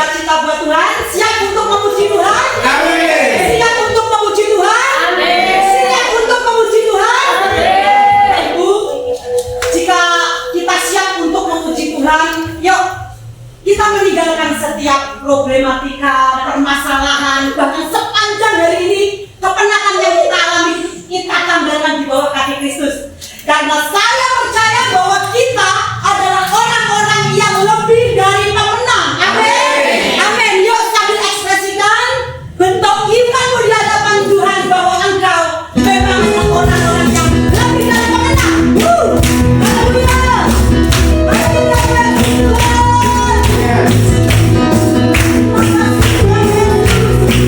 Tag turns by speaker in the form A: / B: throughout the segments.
A: bersukacita buat Tuhan, siap untuk memuji Tuhan.
B: Amin.
A: Siap untuk memuji Tuhan.
C: Amin.
A: Siap untuk memuji Tuhan.
C: Amin.
A: Ibu, jika kita siap untuk memuji Tuhan, yuk kita meninggalkan setiap problematika, permasalahan, bahkan sepanjang hari ini kepenatan yang kita alami, kita tanggalkan di bawah kaki Kristus. Karena saya percaya bahwa kita adalah orang-orang yang lebih dari pemenang. Amin. Amin. Yuk sambil ekspresikan bentuk imanmu di hadapan Tuhan bahwa engkau memang orang-orang yang lebih dari pemenang. Haleluya. Haleluya Tuhan. Makasih Tuhan Yesus.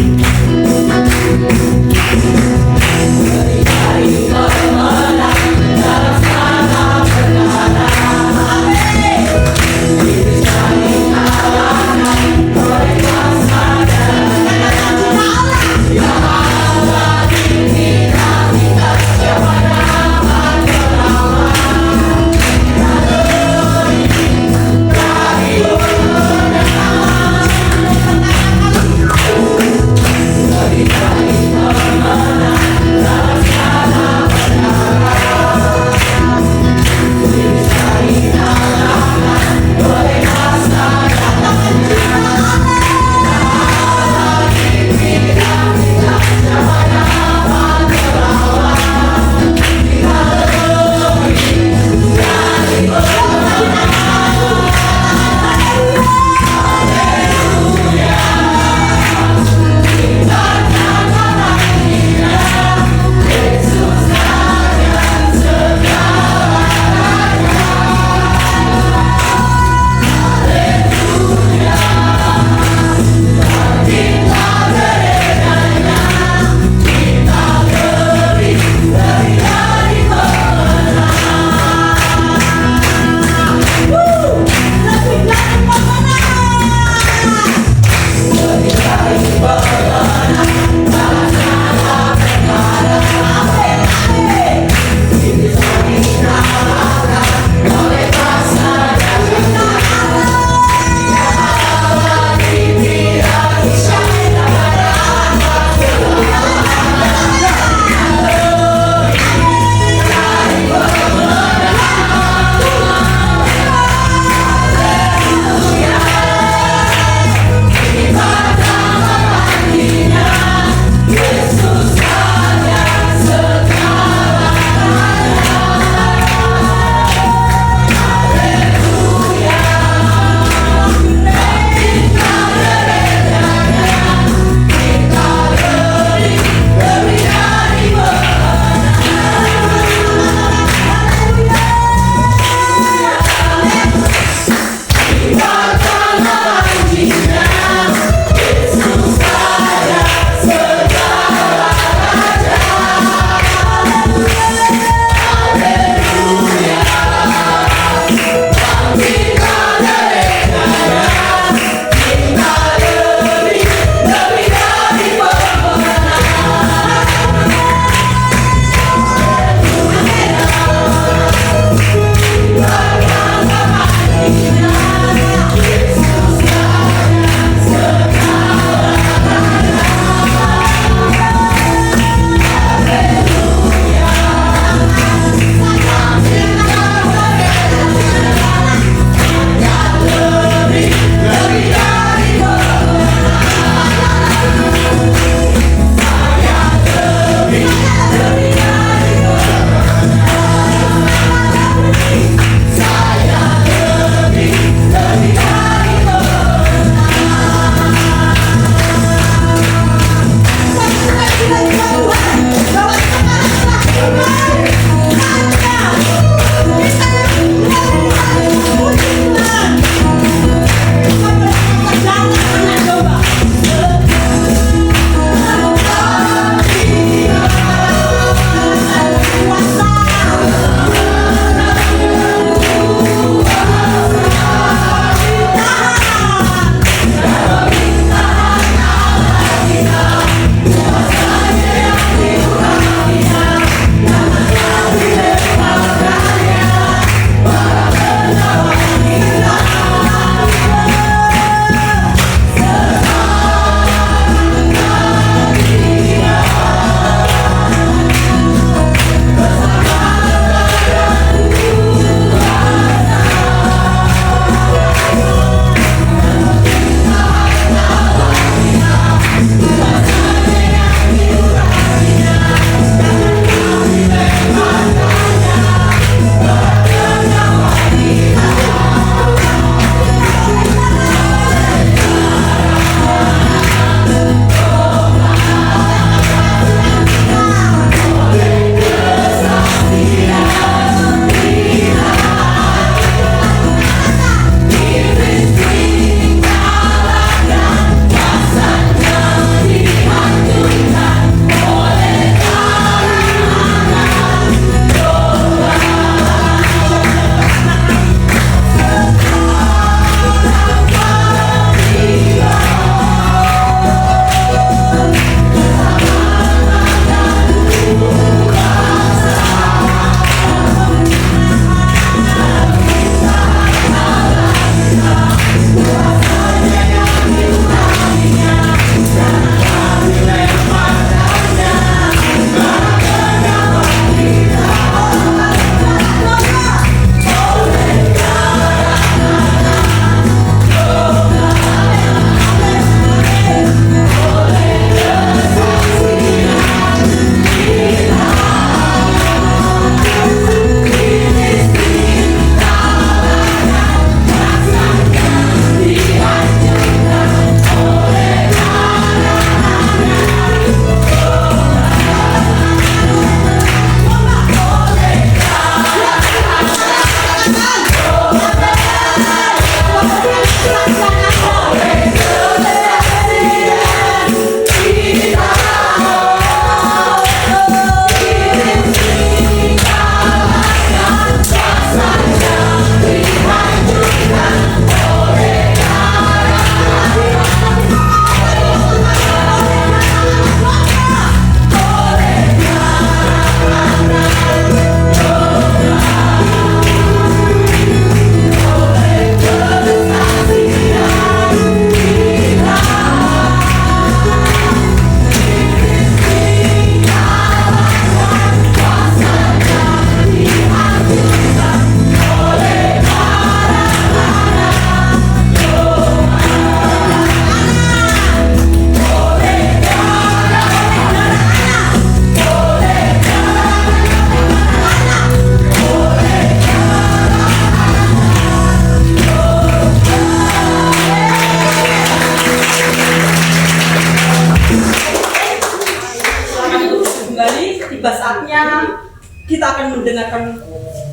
A: kita akan mendengarkan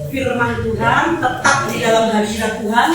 A: firman Tuhan, tetap di dalam hadirat Tuhan.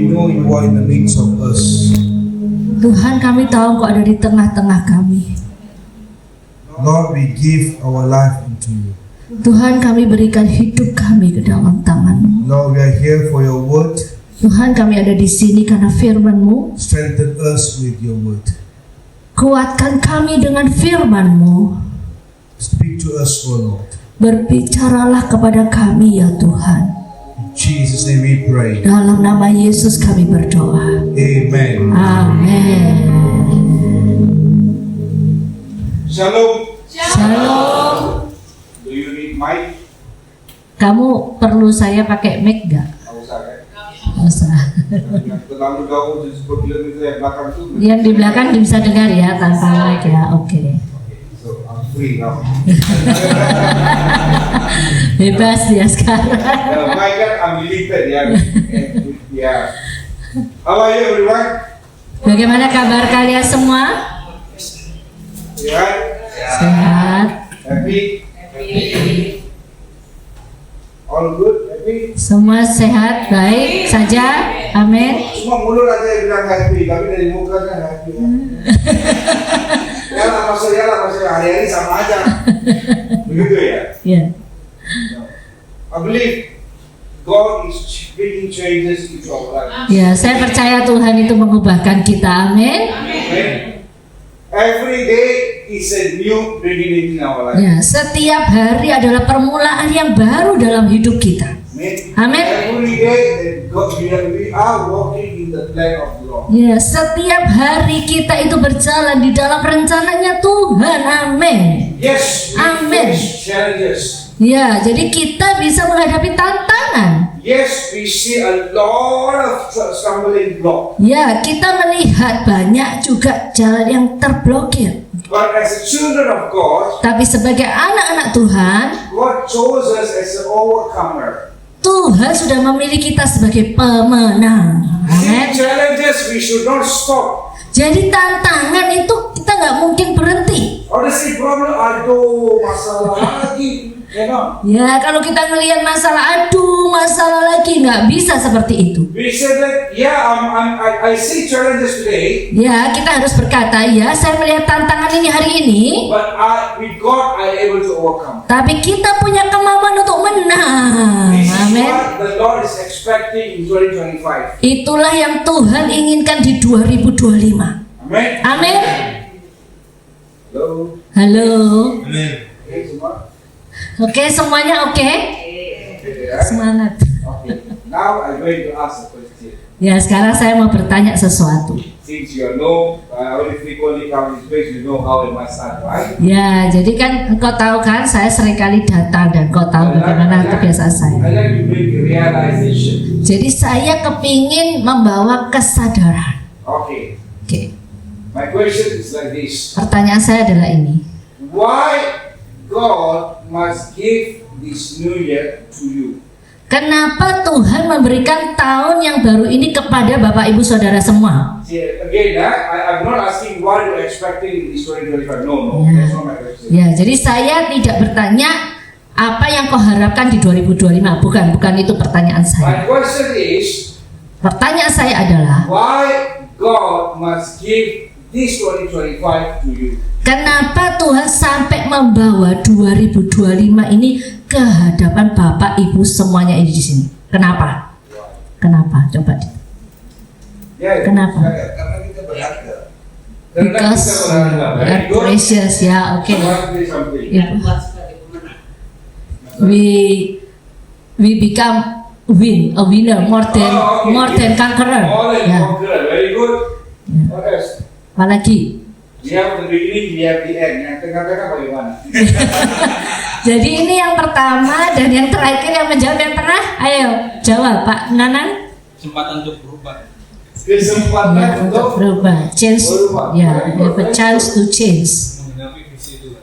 B: we know you are in the midst of us.
C: Tuhan, kami tahu Engkau ada di tengah-tengah kami.
B: Lord, we give our life into you.
C: Tuhan, kami berikan hidup kami ke dalam tangan-Mu.
B: Lord, we are here for your word.
C: Tuhan, kami ada di sini karena firman-Mu.
B: Strengthen us with your word.
C: Kuatkan kami dengan firman-Mu.
B: Speak to us, O Lord.
C: Berbicaralah kepada kami ya Tuhan.
B: In Jesus' name we pray.
C: Dalam nama Yesus kami berdoa.
B: Amen.
C: Amin.
B: Shalom.
C: Shalom.
B: Do you need mic?
C: Kamu perlu saya pakai mic gak?
B: Nggak usah kan?
C: Nggak usah.
B: Yang terlalu jauh di 10 km yang belakang itu.
C: Yang di belakang bisa dengar ya tanpa mic ya. Oke.
B: So I'm free now.
C: Bebas dia sekarang.
B: Mic kan unlimited ya. Ya. How are you everyone?
C: Bagaimana kabar kalian semua?
B: Ya.
C: Sehat.
B: Happy? All good? Happy?
C: Semua sehat, baik saja. Amin.
B: Semua mulut aja yang bilang happy, tapi dari muka kan happy. Ya lah, maksudnya hari-hari sama aja. Begitu ya?
C: Ya.
B: I believe God is bringing changes into our life.
C: Ya, saya percaya Tuhan itu mengubahkan kita. Amin.
B: Amen. Every day is a new beginning in our life.
C: Ya, setiap hari adalah permulaan yang baru dalam hidup kita. Amen.
B: Every day that God, we are walking in the plan of the Lord.
C: Ya, setiap hari kita itu berjalan di dalam rencananya Tuhan. Amin.
B: Yes.
C: Amen.
B: Challenges.
C: Ya, jadi kita bisa menghadapi tantangan.
B: Yes, we see a lot of stumbling blocks.
C: Ya, kita melihat banyak juga jalan yang terblokir.
B: But as a children of God,
C: Tapi sebagai anak-anak Tuhan,
B: God chose us as an overcomer.
C: Tuhan sudah memilih kita sebagai pemenang.
B: See,
C: Amin.
B: challenges we should not stop.
C: Jadi tantangan itu kita nggak mungkin berhenti.
B: Honestly, problem aduh masalah lagi, you know.
C: Ya, kalau kita ngelihat masalah, aduh masalah lagi, nggak bisa seperti itu.
B: We said like, yeah, I see challenges today,
C: Ya, kita harus berkata, ya saya melihat tantangan ini hari ini,
B: but with God I able to overcome.
C: tapi kita punya kemampuan untuk menang.
B: This is
C: Amin.
B: what the Lord is expecting in 2025.
C: Itulah yang Tuhan inginkan di 2025.
B: Amen.
C: Amin.
B: Hello.
C: Halo.
B: Amen. Okay, semua.
C: Oke, semuanya oke?
B: Okay, yeah.
C: Semangat.
B: Okay. Now I'm going to ask a question.
C: Ya, sekarang saya mau bertanya sesuatu.
B: Since you know, only frequently come this place, you know how it must start, right?
C: Ya, jadi kan engkau tahu kan, saya seringkali datang dan engkau tahu bagaimana kebiasaan saya.
B: I like to bring realization.
C: Jadi saya kepingin membawa kesadaran.
B: Okay.
C: Oke,
B: My question is like this.
C: pertanyaan saya adalah ini.
B: Why God must give this new year to you?
C: Kenapa Tuhan memberikan tahun yang baru ini kepada Bapak Ibu Saudara semua?
B: See, again, I'm not asking why you're expecting this 2025. No,
C: Yeah.
B: that's not my question.
C: Ya, jadi saya tidak bertanya apa yang kau harapkan di 2025. Bukan itu pertanyaan
B: My
C: saya.
B: question is,
C: Pertanyaan saya adalah,
B: why God must give this 2025 to you?
C: kenapa Tuhan sampai membawa 2025 ini ke hadapan Bapak Ibu semuanya ini di sini? Kenapa? Kenapa? Coba.
B: Yeah,
C: Kenapa?
B: Karena kita berharga. Karena
C: Because
B: kita berharga.
C: we are precious, ya, oke.
B: I want to say something.
C: Ibu. We become a winner more than conqueror.
B: More than
C: Ya.
B: conqueror. Very good.
C: Ya.
B: What else?
C: Apalagi?
B: We have the beginning, we have the end. Yang tengah-tengah bagaimana?
C: Jadi ini yang pertama dan yang terakhir yang menjawab yang tengah. Ayo jawab Pak Nanang.
D: Kesempatan untuk berubah.
B: Kesempatan
C: Ya, untuk berubah, change, ya, have a chance to change.
D: Mengenapi visi Tuhan.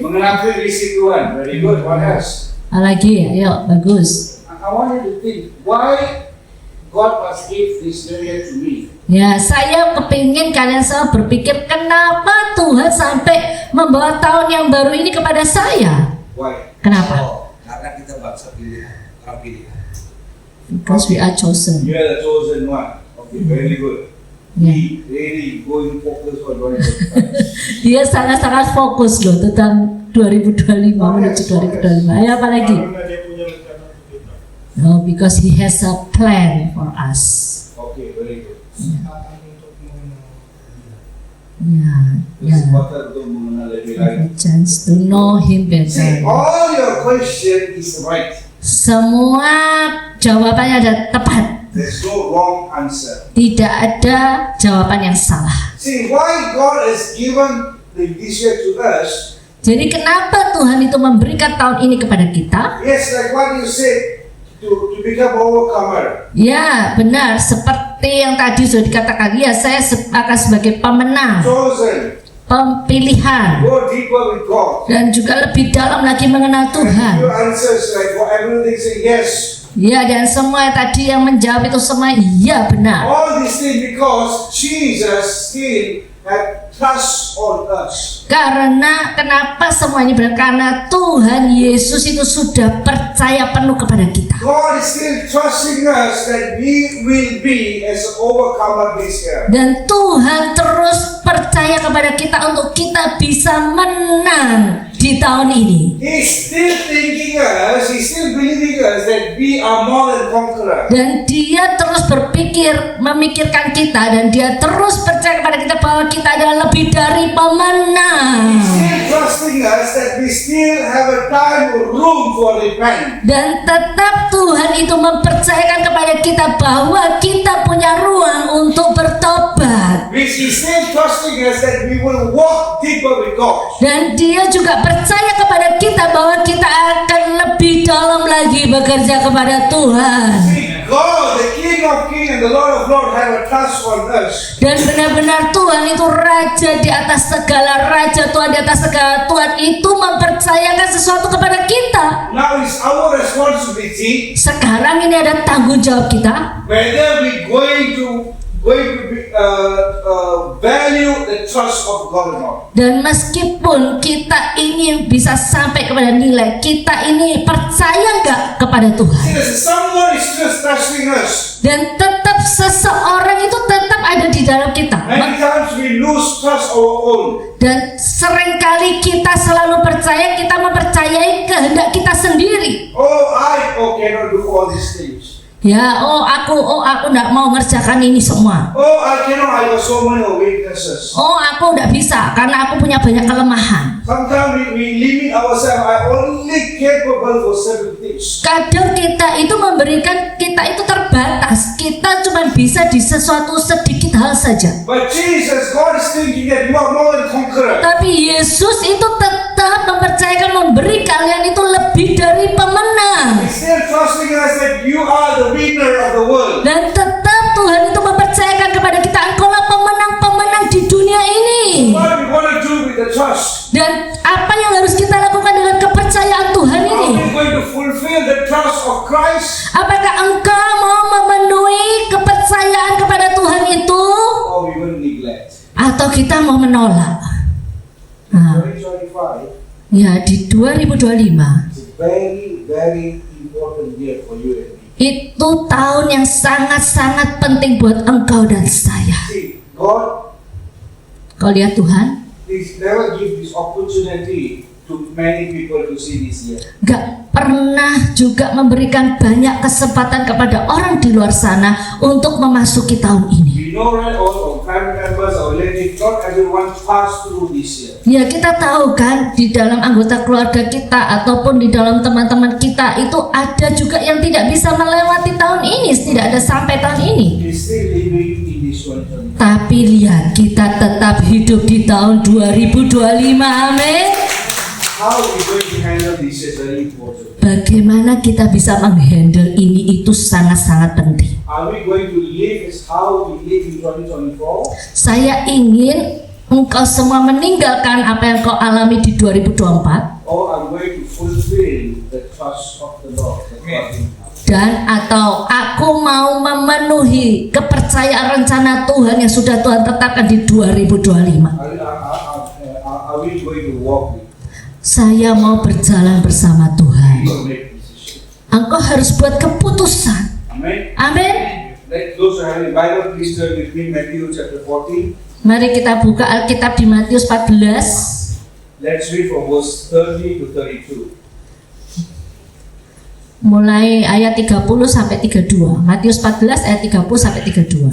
B: Mengenapi visi Tuhan. Very good. What else?
C: Apalagi, ayo bagus.
B: I want you to think, why God must give this new year to me?
C: Ya, saya kepingin kalian semua berpikir kenapa Tuhan sampai membawa tahun yang baru ini kepada saya?
B: Why?
C: Kenapa?
D: Karena kita bangsa pilihan, orang pilihan.
C: Because we are chosen.
B: You are the chosen one. Okay, very good.
C: Ya.
B: He really going focus on 2025.
C: Dia sangat-sangat fokus loh tentang 2025 menuju 2025. Ayo apa lagi?
E: Karena dia punya rencana untuk kita.
C: No, because he has a plan for us.
B: Okay, very good.
E: Kesempatan untuk mengenal dia.
C: Ya, ya.
B: Kesempatan untuk mengenal lebih
C: Have
B: lagi.
C: a chance to know him
B: See,
C: better.
B: all your question is right.
C: Semua jawabannya ada tepat.
B: There's no wrong answer.
C: Tidak ada jawaban yang salah.
B: See, why God has given this year to us?
C: Jadi kenapa Tuhan itu memberikan tahun ini kepada kita?
B: Yes, like what you said, to become overcomer.
C: Ya, benar. Seperti yang tadi sudah dikatakan. Ya, saya akan sebagai pemenang,
B: Chosen.
C: pemilihan,
B: Go deeper with God.
C: dan juga lebih dalam lagi mengenal Tuhan.
B: Your answers, like for everything, say yes.
C: Ya, dan semua tadi yang menjawab itu semua iya benar.
B: All these things because Jesus still had trust on us.
C: Karena kenapa semua ini benar? Karena Tuhan Yesus itu sudah percaya penuh kepada kita.
B: God is still trusting us that we will be as an overcomer this year.
C: Dan Tuhan terus percaya kepada kita untuk kita bisa menang di tahun ini.
B: He's still thinking us, he's still believing us that we are more than conquerors.
C: Dan dia terus memikirkan kita, dan dia terus percaya kepada kita bahwa kita adalah lebih dari pemenang.
B: He's still trusting us that we still have a time or room for repent.
C: Dan tetap Tuhan itu mempercayakan kepada kita bahwa kita punya ruang untuk bertobat.
B: Which he's still trusting us that we will walk deeper with God.
C: Dan dia juga percaya kepada kita bahwa kita akan lebih dalam lagi bekerja kepada Tuhan.
B: See, God, the King of Kings and the Lord of Lords, have a trust on us.
C: Dan benar-benar Tuhan itu raja di atas segala raja, Tuhan di atas segala Tuhan itu mempercayakan sesuatu kepada kita.
B: Now it's our responsibility
C: Sekarang ini ada tanggung jawab kita,
B: whether we're going to value the trust of God or not.
C: dan meskipun kita ini bisa sampai kepada nilai kita ini percaya nggak kepada Tuhan,
B: See, there's someone is just trusting us.
C: dan tetap seseorang itu tetap ada di dalam kita.
B: Many times we lose trust our own.
C: Dan seringkali kita selalu percaya, kita mempercayai kehendak kita sendiri.
B: Oh, I cannot do all these things.
C: Ya, aku nggak mau ngerjakan ini semua.
B: Oh, I cannot. I got so many weaknesses.
C: Aku nggak bisa karena aku punya banyak kelemahan.
B: Sometimes we limit ourselves. I only capable for certain things.
C: Kadang kita itu memberikan kita itu terbatas. Kita cuma bisa di sesuatu sedikit hal saja.
B: But Jesus, God is thinking that you are more than conqueror.
C: Tapi Yesus itu tetap mempercayakan memberi kalian itu lebih dari pemenang.
B: He's still trusting us that you are the winner of the world.
C: Dan tetap Tuhan itu mempercayakan kepada kita, engkaulah pemenang-pemenang di dunia ini.
B: What we want to do with the trust?
C: Dan apa yang harus kita lakukan dengan kepercayaan Tuhan
B: Are
C: ini?
B: we going to fulfill the trust of Christ?
C: Apakah engkau mau memenuhi kepercayaan kepada Tuhan itu?
B: Or we will neglect?
C: Atau kita mau menolak? Nah,
B: 2025
C: ya di 2025
B: is a very, very important year for you and me.
C: itu tahun yang sangat-sangat penting buat engkau dan saya.
B: See, God
C: Kau lihat Tuhan
B: please never give this opportunity to many people to see this year.
C: gak pernah juga memberikan banyak kesempatan kepada orang di luar sana untuk memasuki tahun ini.
B: We know right all our family members, our relatives, not everyone passed through this year.
C: Ya, kita tahu kan di dalam anggota keluarga kita ataupun di dalam teman-teman kita itu ada juga yang tidak bisa melewati tahun ini, tidak ada sampai tahun ini.
B: We still living in this one.
C: Tapi lihat, kita tetap hidup di tahun 2025. Amin.
B: How we going to handle this is very important.
C: Bagaimana kita bisa menghandle ini itu sangat-sangat penting.
B: Are we going to live as how we live in 2024?
C: Saya ingin engkau semua meninggalkan apa yang kau alami di 2024,
B: Or I'm going to fulfill the trust of the Lord. The trust in us.
C: dan atau aku mau memenuhi kepercayaan rencana Tuhan yang sudah Tuhan tetapkan di 2025.
B: Are we going to walk with?
C: Saya mau berjalan bersama Tuhan.
B: We will make decision.
C: Engkau harus buat keputusan.
B: Amen.
C: Amin.
B: Let those who have a Bible, please turn with me Matthew chapter 14.
C: Mari kita buka Alkitab di Matius 14.
B: Let's read from verse 30 to 32.
C: Mulai ayat 30 sampai 32. Matius 14 ayat 30 sampai 32.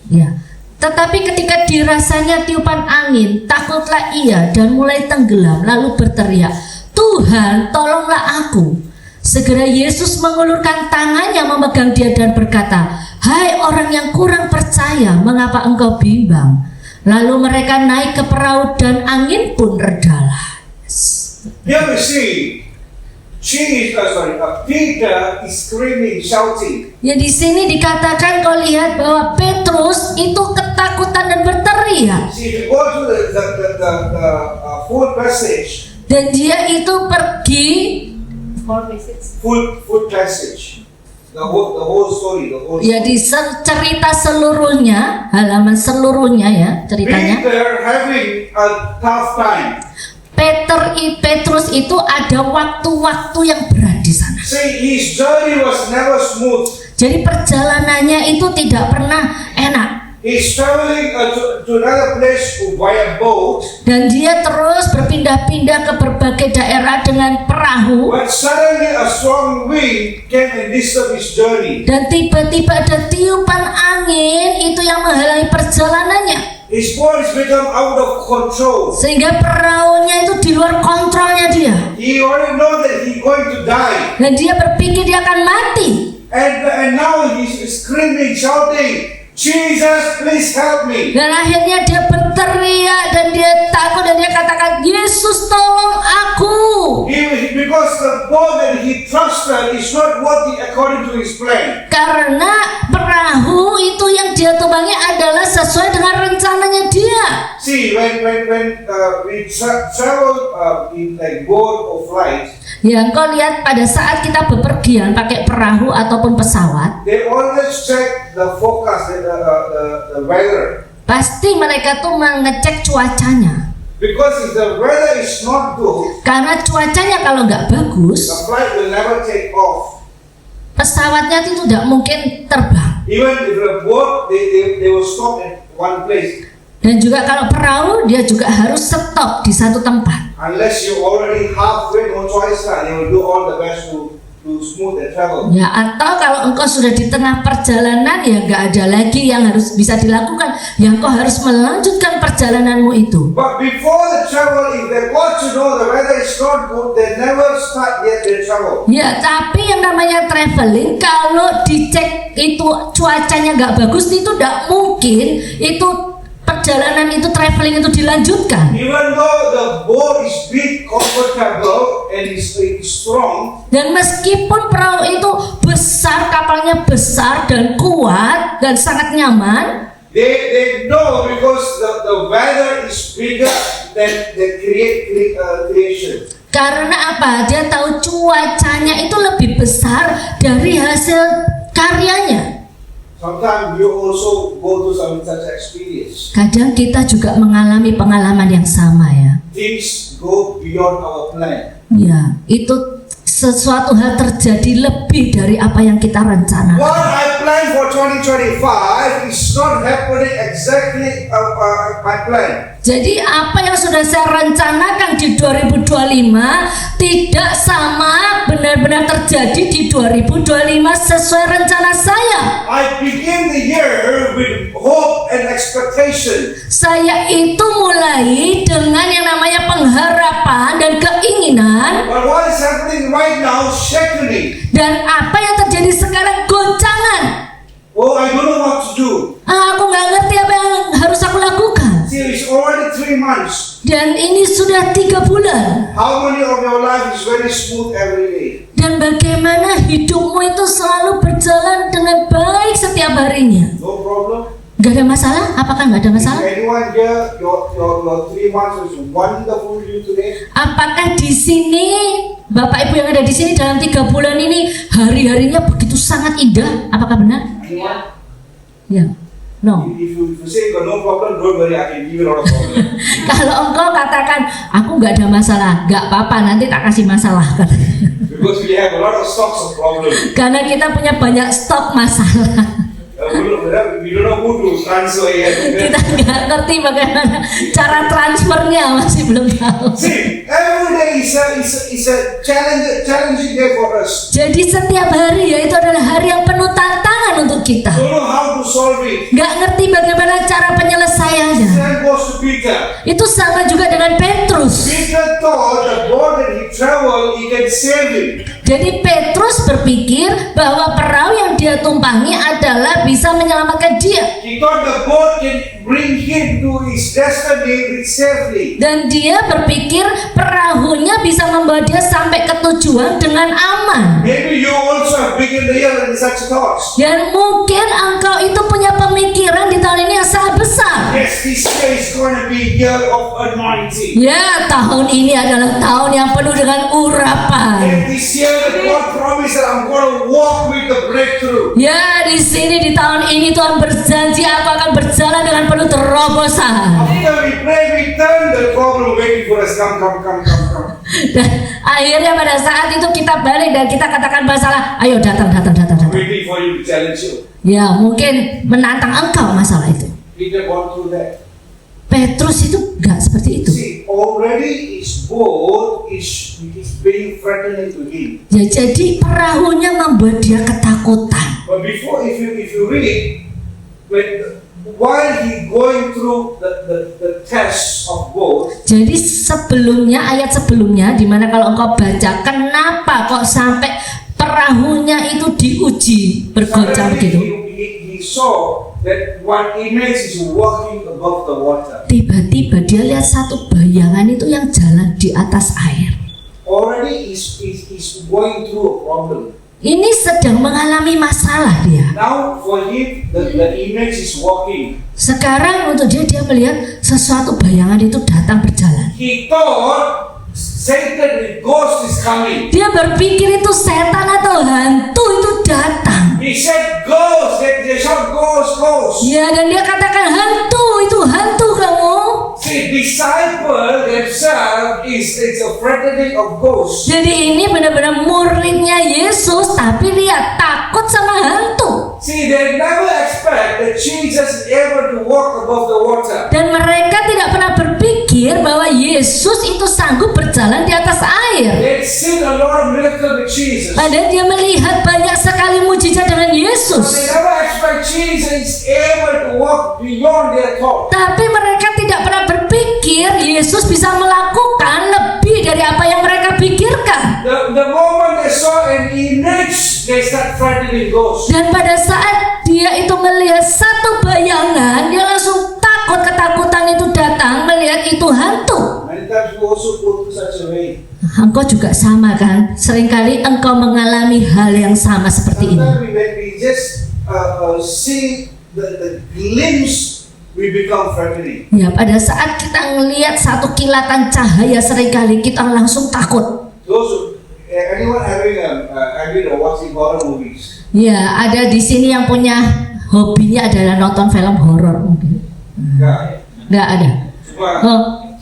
C: Ya. Tetapi ketika dirasanya tiupan angin, takutlah ia dan mulai tenggelam, lalu berteriak, "Tuhan, tolonglah aku." Segera Yesus mengulurkan tangannya memegang dia dan berkata, "Hai orang yang kurang percaya, mengapa engkau bimbang?" Lalu mereka naik ke perahu dan angin pun redalah.
B: Here we see Peter is screaming, shouting.
C: Ya, di sini dikatakan kau lihat bahwa Petrus itu ketakutan dan berteriak.
B: See, if you go to the full passage,
C: Dan dia itu pergi
B: full passage, the whole story, the whole
C: ya di cerita seluruhnya, halaman seluruhnya ya ceritanya.
B: Peter having a tough time.
C: Petrus itu ada waktu-waktu yang berat di sana.
B: See, his journey was never smooth.
C: Jadi perjalanannya itu tidak pernah enak.
B: He's traveling to another place via boat.
C: Dan dia terus berpindah-pindah ke berbagai daerah dengan perahu.
B: But suddenly a strong wind came and disturbed his journey.
C: Dan tiba-tiba ada tiupan angin itu yang menghalangi perjalanannya.
B: His boat is become out of control.
C: Sehingga perahunya itu di luar kontrolnya dia.
B: He already know that he's going to die.
C: Dan dia berpikir dia akan mati.
B: And now he's screaming, shouting, "Jesus, please help me."
C: Dan akhirnya dia berteriak dan dia takut dan dia katakan, "Yesus, tolong aku."
B: Because the boat that he trusted is not working according to his plan.
C: Karena perahu itu yang dia tumpangi adalah sesuai dengan rencananya dia.
B: See, when we travel in like boat or flight,
C: Ya, engkau lihat pada saat kita bepergian pakai perahu ataupun pesawat,
B: they always check the forecast, the weather.
C: pasti mereka tuh mengecek cuacanya.
B: Because if the weather is not good,
C: Karena cuacanya kalau nggak bagus,
B: the flight will never take off.
C: pesawatnya itu tidak mungkin terbang.
B: Even if the boat, they will stop at one place.
C: Dan juga kalau perahu, dia juga harus stop di satu tempat.
B: Unless you already halfway, no choice, they will do all the best to smooth the travel.
C: Ya, atau kalau engkau sudah di tengah perjalanan, ya nggak ada lagi yang harus bisa dilakukan. Ya, engkau harus melanjutkan perjalananmu itu.
B: But before the travel, if they got to know the weather is not good, they never start yet their travel.
C: Ya, tapi yang namanya traveling, kalau dicek itu cuacanya nggak bagus, itu tidak mungkin itu perjalanan itu traveling itu dilanjutkan.
B: Even though the boat is big, comfortable, and is strong,
C: Dan meskipun perahu itu besar, kapalnya besar dan kuat dan sangat nyaman,
B: they know because the weather is bigger than the creation.
C: karena apa? Dia tahu cuacanya itu lebih besar dari hasil karyanya.
B: Sometimes you also go through some such experience.
C: Kadang kita juga mengalami pengalaman yang sama ya.
B: Things go beyond our plan.
C: Ya, itu sesuatu hal terjadi lebih dari apa yang kita rencanakan.
B: What I planned for 2025 is not happening exactly my plan.
C: Jadi apa yang sudah saya rencanakan di 2025 tidak sama benar-benar terjadi di 2025 sesuai rencana saya.
B: I begin the year with hope and expectation.
C: Saya itu mulai dengan yang namanya pengharapan dan keinginan.
B: But what is happening right now shaking me.
C: Dan apa yang terjadi sekarang goncangan.
B: Oh, I don't know what to do.
C: Aku nggak ngerti apa yang harus aku lakukan.
B: See, it's already 3 months.
C: Dan ini sudah 3 bulan.
B: How many of your life is very smooth every day?
C: Dan bagaimana hidupmu itu selalu berjalan dengan baik setiap harinya?
B: No problem.
C: Gak ada masalah? Apakah gak ada masalah?
B: Is anyone here, your 3 months is wonderful to you today?
C: Apakah di sini Bapak Ibu yang ada di sini dalam 3 bulan ini hari-harinya begitu sangat indah? Apakah benar?
B: Anyone?
C: Ya. No.
B: If you say you got no problem, don't worry, I can give you a lot of problem.
C: Kalau engkau katakan aku nggak ada masalah, nggak apa-apa, nanti tak kasih masalah.
B: Because we have a lot of stocks of problems.
C: Karena kita punya banyak stok masalah.
B: We don't know who to transfer yet.
C: Kita nggak ngerti bagaimana cara transfernya, masih belum tahu.
B: See, every day is a challenging day for us.
C: Jadi setiap hari ya itu adalah hari yang penuh tantangan untuk kita.
B: Don't know how to solve it.
C: Nggak ngerti bagaimana cara penyelesaiannya.
B: Same goes to Peter.
C: Itu sama juga dengan Petrus.
B: Peter thought the boat that he traveled, he can save him.
C: Jadi Petrus berpikir bahwa perahu yang dia tumpangi adalah bisa menyelamatkan dia.
B: He thought the boat can bring him to his destiny safely.
C: Dan dia berpikir perahunya bisa membawa dia sampai ke tujuan dengan aman.
B: Maybe you also have begun the year in such thoughts.
C: Dan mungkin engkau itu punya pemikiran di tahun ini yang sangat besar.
B: Yes, this year is going to be year of anointing.
C: Ya, tahun ini adalah tahun yang penuh dengan urapan.
B: And this year God promised that I'm going to walk with the breakthrough.
C: Ya, di sini di tahun ini Tuhan berjanji aku akan berjalan dengan penuh terobosan.
B: After we pray, we turn the problem waiting for us. Come.
C: Dan akhirnya pada saat itu kita balik dan kita katakan masalah, ayo datang.
B: Waiting for you to challenge you.
C: Ya, mungkin menantang engkau masalah itu.
B: Peter gone through that.
C: Petrus itu enggak seperti itu.
B: See, already his boat is being threatening to him.
C: Ya, jadi perahunya membuat dia ketakutan.
B: But before, if you read, while he going through the test of boat,
C: Jadi ayat sebelumnya di mana kalau engkau baca, kenapa kok sampai perahunya itu diuji bergoncang begitu?
B: he saw that one image is walking above the water.
C: Tiba-tiba dia lihat satu bayangan itu yang jalan di atas air.
B: Already is going through a problem.
C: Ini sedang mengalami masalah dia.
B: Now for him, the image is walking.
C: Sekarang untuk dia melihat sesuatu bayangan itu datang berjalan.
B: He thought Satan, the ghost is coming.
C: Dia berpikir itu setan atau hantu itu datang.
B: He said ghost, they shout ghost.
C: Ya, dan dia katakan itu hantu kamu.
B: See, disciple themselves it's a threatening of ghosts.
C: Jadi ini benar-benar muridnya Yesus, tapi lihat takut sama hantu.
B: See, they never expect that Jesus is able to walk above the water.
C: Dan mereka tidak pernah berpikir bahwa Yesus itu sanggup berjalan di atas air.
B: They've seen a lot of miracles with Jesus.
C: Padahal dia melihat banyak sekali mujizat dengan
B: They
C: Yesus.
B: never expect Jesus is able to walk beyond their thought.
C: Tapi mereka tidak pernah berpikir Yesus bisa melakukan lebih dari apa yang mereka pikirkan.
B: The moment they saw an image, they start threatening ghosts.
C: Dan pada saat dia itu melihat satu bayangan, dia langsung takut, ketakutan itu datang melihat itu hantu.
B: Many times we also go through such a way.
C: Engkau juga sama kan? Seringkali engkau mengalami hal yang sama seperti ini.
B: Sometimes when we just see the glimpse, we become threatening.
C: Ya, pada saat kita melihat satu kilatan cahaya seringkali kita langsung takut.
B: Anyone having a watching horror movies?
C: Ya, ada di sini yang punya hobinya adalah nonton film horor mungkin.
B: Yeah.
C: Nggak ada.
B: Cuma,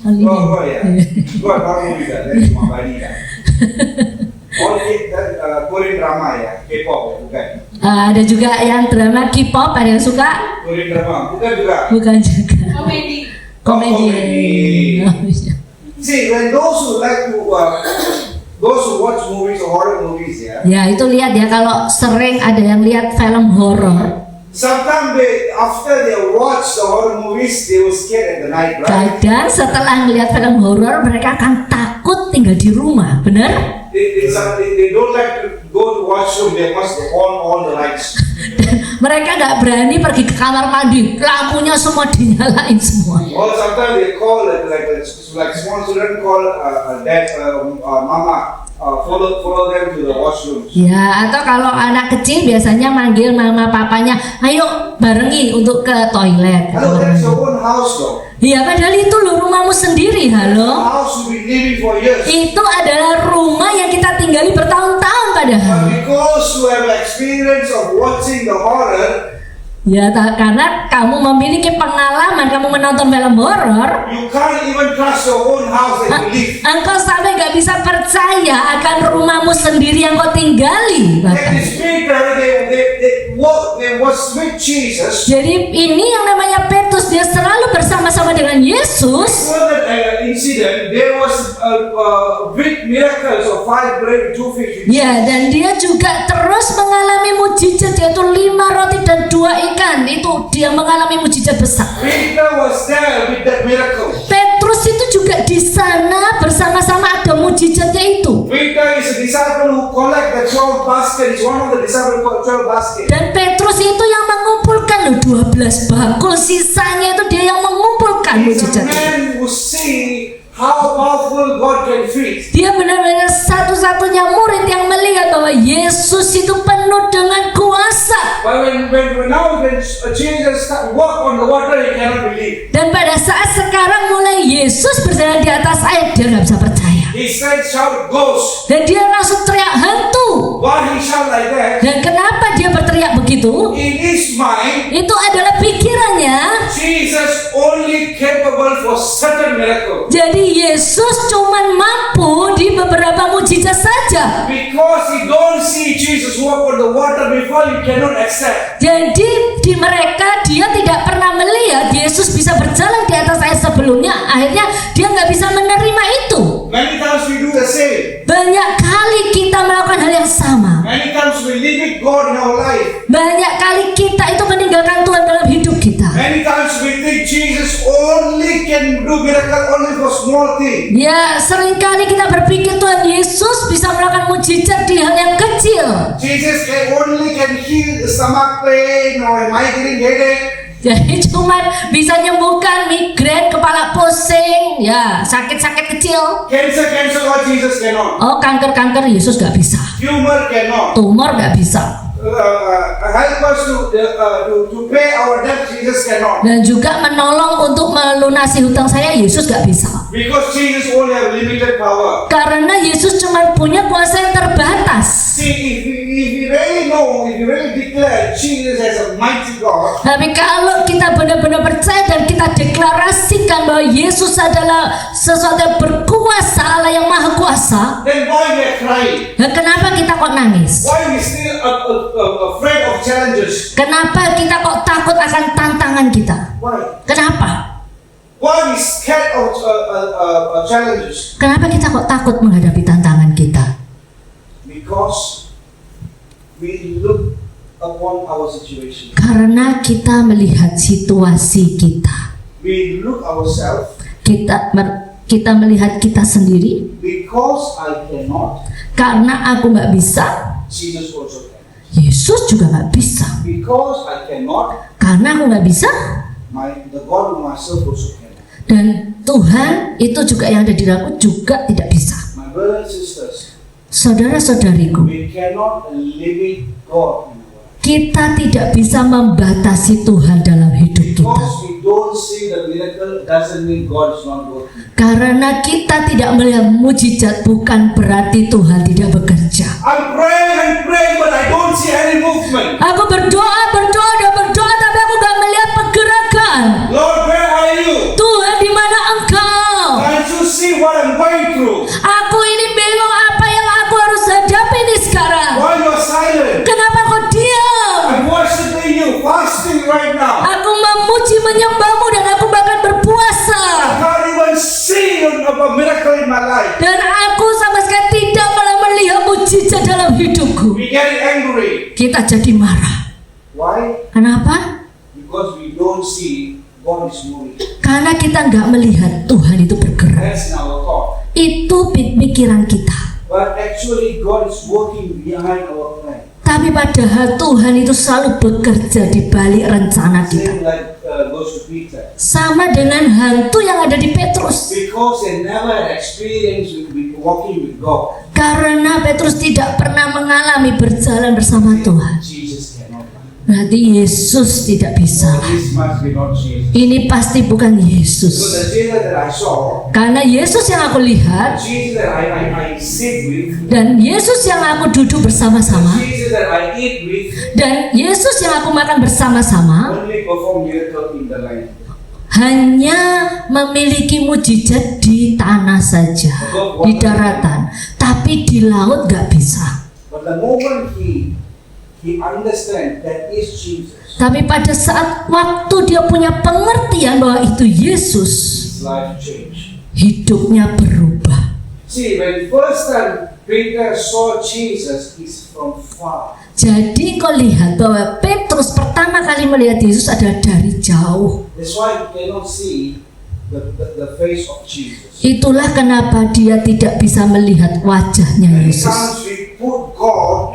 C: ini.
B: ya. Cuma horror movies kan, dari cuma Bali kan. Korean drama ya, K-pop ya, bukan?
C: Ada juga yang drama K-pop, ada yang suka?
B: Korean drama, bukan juga?
C: Bukan juga.
A: Komedi.
C: Komedi. Oh, iya.
B: See, when those who like to those who watch movies or horror movies, ya.
C: Ya, itu lihat ya, kalau sering ada yang lihat film horor.
B: Sometimes after they watch the horror movies, they will scared at the night, right?
C: Kadang setelah melihat film horor mereka akan takut tinggal di rumah, benar?
B: They don't like to go to washroom. They must on all the lights.
C: Mereka nggak berani pergi ke kamar mandi, lampunya semua dinyalain semua.
B: Or sometimes they call it like small children call dad, mama, follow them to the washroom.
C: Ya, atau kalau anak kecil biasanya manggil mama papanya, ayo barengi untuk ke toilet.
B: Hello, that's your own house though.
C: Iya, padahal itu loh rumahmu sendiri, halo.
B: House you've been living for years.
C: Itu adalah rumah yang kita tinggali bertahun-tahun padahal.
B: But because you have experience of watching the horror,
C: Ya, karena kamu memiliki pengalaman, kamu menonton film horor,
B: You can't even trust your own house that you live.
C: engkau sampai gak bisa percaya akan rumahmu sendiri yang kau tinggali.
B: And
C: Bahkan.
B: this Peter, they was with Jesus.
C: Jadi ini yang namanya Petrus, dia selalu bersama-sama dengan Yesus.
B: Before that incident, there was big miracles of 5 bread and 2 fish.
C: Ya, dan dia juga terus mengalami mujizat, yaitu 5 roti dan 2 ikan. Itu dia mengalami mujizat besar.
B: Peter was there with that miracle.
C: Petrus itu juga di sana bersama-sama, ada mujizatnya itu.
B: Peter is a disciple who collect the 12 basket. He's one of the disciples who collect 12 basket.
C: Dan Petrus itu yang mengumpulkan loh 12 bakul, sisanya itu dia yang mengumpulkan
B: He's a
C: mujizat itu.
B: man who see how powerful God can feed.
C: Dia benar-benar satu-satunya murid yang melihat bahwa Yesus itu penuh dengan kuasa.
B: But when Jesus walk on the water, he cannot believe.
C: Dan pada saat sekarang mulai Yesus berjalan di atas air, dia nggak bisa percaya.
B: He said, shout, ghost.
C: Dan dia langsung teriak hantu.
B: Why he shout like that?
C: Dan kenapa dia berteriak begitu?
B: In his mind,
C: Itu adalah pikirannya.
B: Jesus only capable for certain miracle.
C: Jadi Yesus cuman mampu di beberapa mujizat saja.
B: Because he don't see Jesus walk on the water before, he cannot accept.
C: Jadi di mereka dia tidak pernah melihat Yesus bisa berjalan di atas air sebelumnya. Akhirnya dia nggak bisa menerima itu.
B: Many times we do the same.
C: Banyak kali kita melakukan hal yang sama.
B: Many times we limit God in our life.
C: Banyak kali kita itu meninggalkan Tuhan dalam hidup kita.
B: Many times we think Jesus only can do miracle only for small things.
C: Ya, seringkali kita berpikir Tuhan Yesus bisa melakukan mujizat di hal yang kecil.
B: Jesus only can heal the stomach pain or migraine headache.
C: Jadi cuman bisa nyembuhkan migrain, kepala pusing, ya sakit-sakit kecil.
B: Cancer, what Jesus cannot.
C: Oh, kanker Yesus gak bisa.
B: Tumor cannot.
C: Tumor gak bisa.
B: Help us to pay our debt, Jesus cannot.
C: Dan juga menolong untuk melunasi hutang saya, Yesus gak bisa.
B: Because Jesus only have limited power.
C: Karena Yesus cuma punya kuasa yang terbatas.
B: See, if you really know, if you really declare Jesus as a mighty God,
C: Tapi kalau kita benar-benar percaya dan kita deklarasikan bahwa Yesus adalah sesuatu yang berkuasa, Allah yang maha kuasa,
B: then why we are crying?
C: nah kenapa kita kok nangis?
B: Why we still afraid of challenges?
C: Kenapa kita kok takut akan tantangan kita?
B: Why?
C: Kenapa?
B: Why we scared of challenges?
C: Kenapa kita kok takut menghadapi tantangan kita?
B: Because we look upon our situation.
C: Karena kita melihat situasi kita.
B: We look ourselves.
C: Kita melihat kita sendiri.
B: Because I cannot,
C: Karena aku nggak bisa,
B: Jesus also cannot.
C: Yesus juga nggak bisa.
B: Because I cannot,
C: Karena aku nggak bisa,
B: the God whom I serve also cannot.
C: dan Tuhan itu juga yang ada di dalamku juga tidak bisa.
B: My brothers and sisters,
C: Saudara-saudariku,
B: we cannot limit God in our life.
C: kita tidak bisa membatasi Tuhan dalam hidup kita.
B: Because we don't see the miracle doesn't mean God is not working.
C: Karena kita tidak melihat mujizat bukan berarti Tuhan tidak bekerja.
B: I'm praying, but I don't see any movement.
C: Aku berdoa, tapi aku gak melihat pergerakan.
B: Lord, where are you?
C: Tuhan, di mana Engkau?
B: Can't you see what I'm going through?
C: Aku ini bingung apa yang aku harus hadapi ini sekarang.
B: Why you are silent?
C: Kenapa kau diam?
B: I'm worshiping you, fasting right now.
C: Aku memuji menyembahmu dan aku bahkan berpuasa.
B: I can't even see a miracle in my life.
C: Dan aku sama sekali tidak pernah melihat mujizat dalam hidupku.
B: We get angry.
C: Kita jadi marah.
B: Why?
C: Kenapa?
B: Because we don't see God is moving.
C: Karena kita nggak melihat Tuhan itu bergerak.
B: That's in our thought.
C: Itu pikiran kita.
B: But actually God is working behind our plan.
C: Tapi padahal Tuhan itu selalu bekerja di balik rencana kita.
B: Same like goes to Peter.
C: Sama dengan hantu yang ada di Petrus.
B: Because they never had experience with walking with God.
C: Karena Petrus tidak pernah mengalami berjalan bersama Tuhan.
B: Jesus cannot.
C: Berarti Yesus tidak bisa.
B: This must be not Jesus.
C: Ini pasti bukan
B: So
C: Yesus.
B: the Jesus that I saw,
C: Karena Yesus yang aku lihat
B: Jesus that I sit with,
C: dan Yesus yang aku duduk bersama-sama
B: Jesus that I eat with,
C: dan Yesus yang aku makan bersama-sama
B: only perform miracle in the land.
C: hanya memiliki mujizat di tanah saja, di daratan, tapi di laut gak bisa.
B: But the moment he understands that is Jesus,
C: Tapi pada saat waktu dia punya pengertian bahwa itu Yesus,
B: his life changed.
C: hidupnya berubah.
B: See, when first time Peter saw Jesus, is from far.
C: Jadi kau lihat bahwa Petrus pertama kali melihat Yesus adalah dari jauh.
B: That's why you cannot see the face of Jesus.
C: Itulah kenapa dia tidak bisa melihat wajahnya
B: Many
C: Yesus.
B: times we put God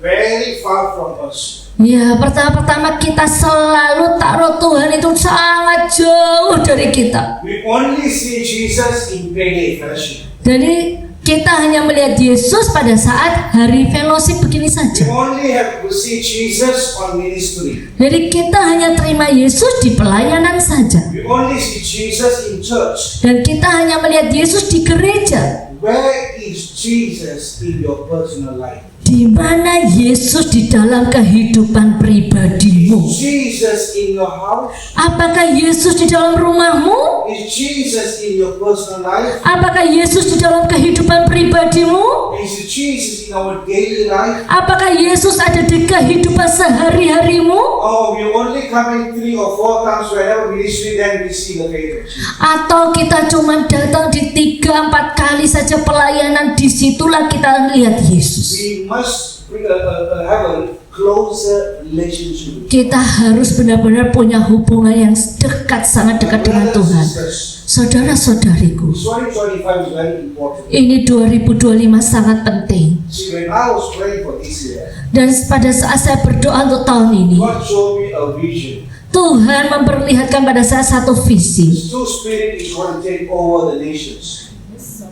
B: very far from us.
C: Ya, pertama-tama kita selalu taruh Tuhan itu sangat jauh dari kita.
B: We only see Jesus in payday fellowship.
C: Jadi kita hanya melihat Yesus pada saat hari fellowship begini
B: We
C: saja.
B: only have to see Jesus on ministry.
C: Jadi kita hanya terima Yesus di pelayanan saja.
B: We only see Jesus in church.
C: Dan kita hanya melihat Yesus di gereja.
B: Where is Jesus in your personal life?
C: Di mana Yesus di dalam kehidupan pribadimu?
B: Jesus in your house?
C: Apakah Yesus di dalam rumahmu?
B: Is Jesus in your personal life?
C: Apakah Yesus di dalam kehidupan pribadimu?
B: Is Jesus in our daily life?
C: Apakah Yesus ada di kehidupan sehari-harimu?
B: Oh, we only come in 3 or 4 times whenever ministry, then we see the face of Jesus.
C: Atau kita cuma datang di 3-4 kali saja pelayanan, disitulah kita lihat Yesus.
B: We must have a closer relationship.
C: Kita harus benar-benar punya hubungan yang dekat, sangat dekat dengan Tuhan. Saudara-saudariku,
B: 2025 is very important.
C: ini 2025 sangat penting.
B: See, when I was praying for this year,
C: Dan pada saat saya berdoa untuk tahun ini,
B: God showed me a vision.
C: Tuhan memperlihatkan pada saya satu visi.
B: The two spirit is going to take over the nations.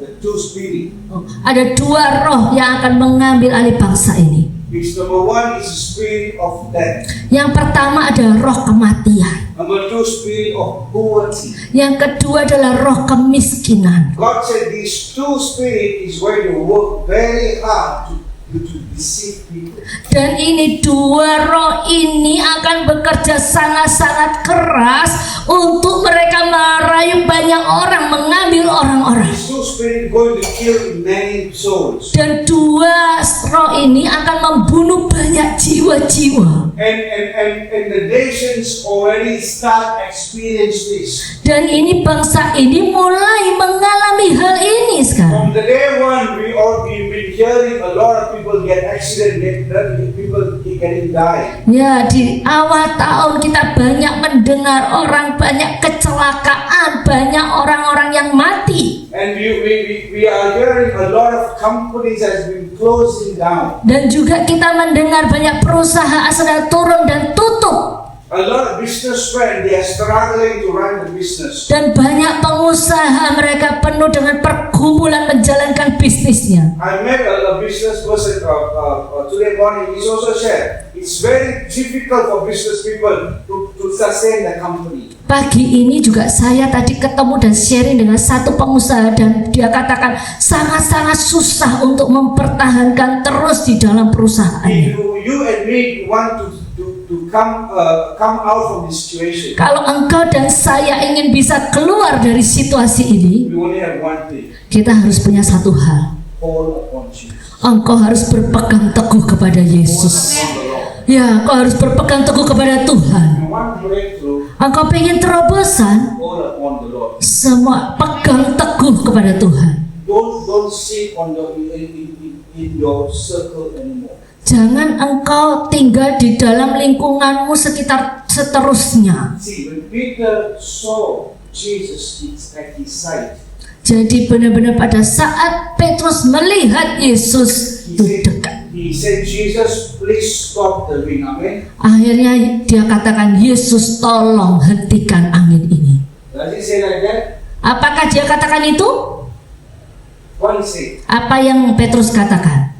B: The two spirit.
C: Ada 2 roh yang akan mengambil alih bangsa ini.
B: It's number one is the spirit of death.
C: Yang pertama adalah roh kematian.
B: Number two, spirit of poverty.
C: Yang kedua adalah roh kemiskinan.
B: God said these two spirit is going to work very hard to deceive people.
C: Dan ini 2 roh ini akan bekerja sangat-sangat keras untuk mereka merayu banyak orang, mengambil orang-orang.
B: These two spirit going to kill many souls.
C: Dan 2 roh ini akan membunuh banyak jiwa-jiwa.
B: And the nations already start experience this.
C: Dan ini bangsa ini mulai mengalami hal ini sekarang.
B: From the day one, we've been hearing a lot of people get accident, people getting die.
C: Ya, di awal tahun kita banyak mendengar orang banyak kecelakaan, banyak orang-orang yang mati.
B: And we are hearing a lot of companies has been closing down.
C: Dan juga kita mendengar banyak perusahaan sedang turun dan tutup.
B: A lot of businessmen, they are struggling to run the business.
C: Dan banyak pengusaha mereka penuh dengan pergumulan menjalankan bisnisnya.
B: I met a business person today morning. He also said it's very difficult for business people to sustain the company.
C: Pagi ini juga saya tadi ketemu dan sharing dengan satu pengusaha dan dia katakan sangat-sangat susah untuk mempertahankan terus di dalam perusahaannya.
B: If you and me want to come out from this situation,
C: Kalau engkau dan saya ingin bisa keluar dari situasi ini,
B: we only have one thing:
C: kita harus punya satu hal.
B: hold upon Jesus.
C: Engkau harus berpegang teguh kepada Yesus.
B: Hold upon the Lord.
C: Ya, engkau harus berpegang teguh kepada Tuhan.
B: You want breakthrough?
C: Engkau pengen terobosan,
B: Hold upon the Lord.
C: semua pegang teguh kepada Tuhan.
B: Don't sit on in your circle anymore.
C: Jangan engkau tinggal di dalam lingkunganmu sekitar seterusnya.
B: See, when Peter saw Jesus at his side,
C: Jadi benar-benar pada saat Petrus melihat Yesus itu dekat.
B: he said, Jesus, please stop the wind. Amen.
C: Akhirnya dia katakan, Yesus tolong hentikan angin ini.
B: Does he say like that?
C: Apakah dia katakan itu?
B: What he say?
C: Apa yang Petrus katakan?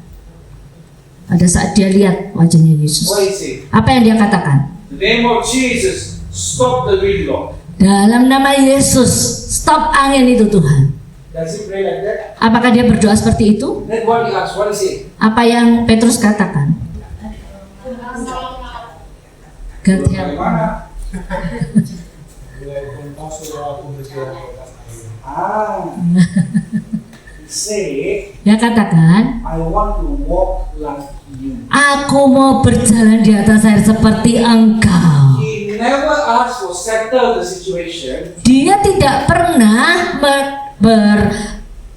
C: pada saat dia lihat wajahnya Yesus.
B: What he say?
C: Apa yang dia katakan?
B: The name of Jesus, stop the wind, Lord.
C: Dalam nama Yesus, stop angin itu Tuhan.
B: Does he pray like that?
C: Apakah dia berdoa seperti itu?
B: Then what he asks, what he say?
C: Apa yang Petrus katakan? God help me.
B: Bagaimana?
E: Mulai tentang sudah aku berjalan ke atas air.
B: He say,
C: Dia katakan,
B: I want to walk like you.
C: aku mau berjalan di atas air seperti engkau.
B: He never asked for settle the situation.
C: Dia tidak pernah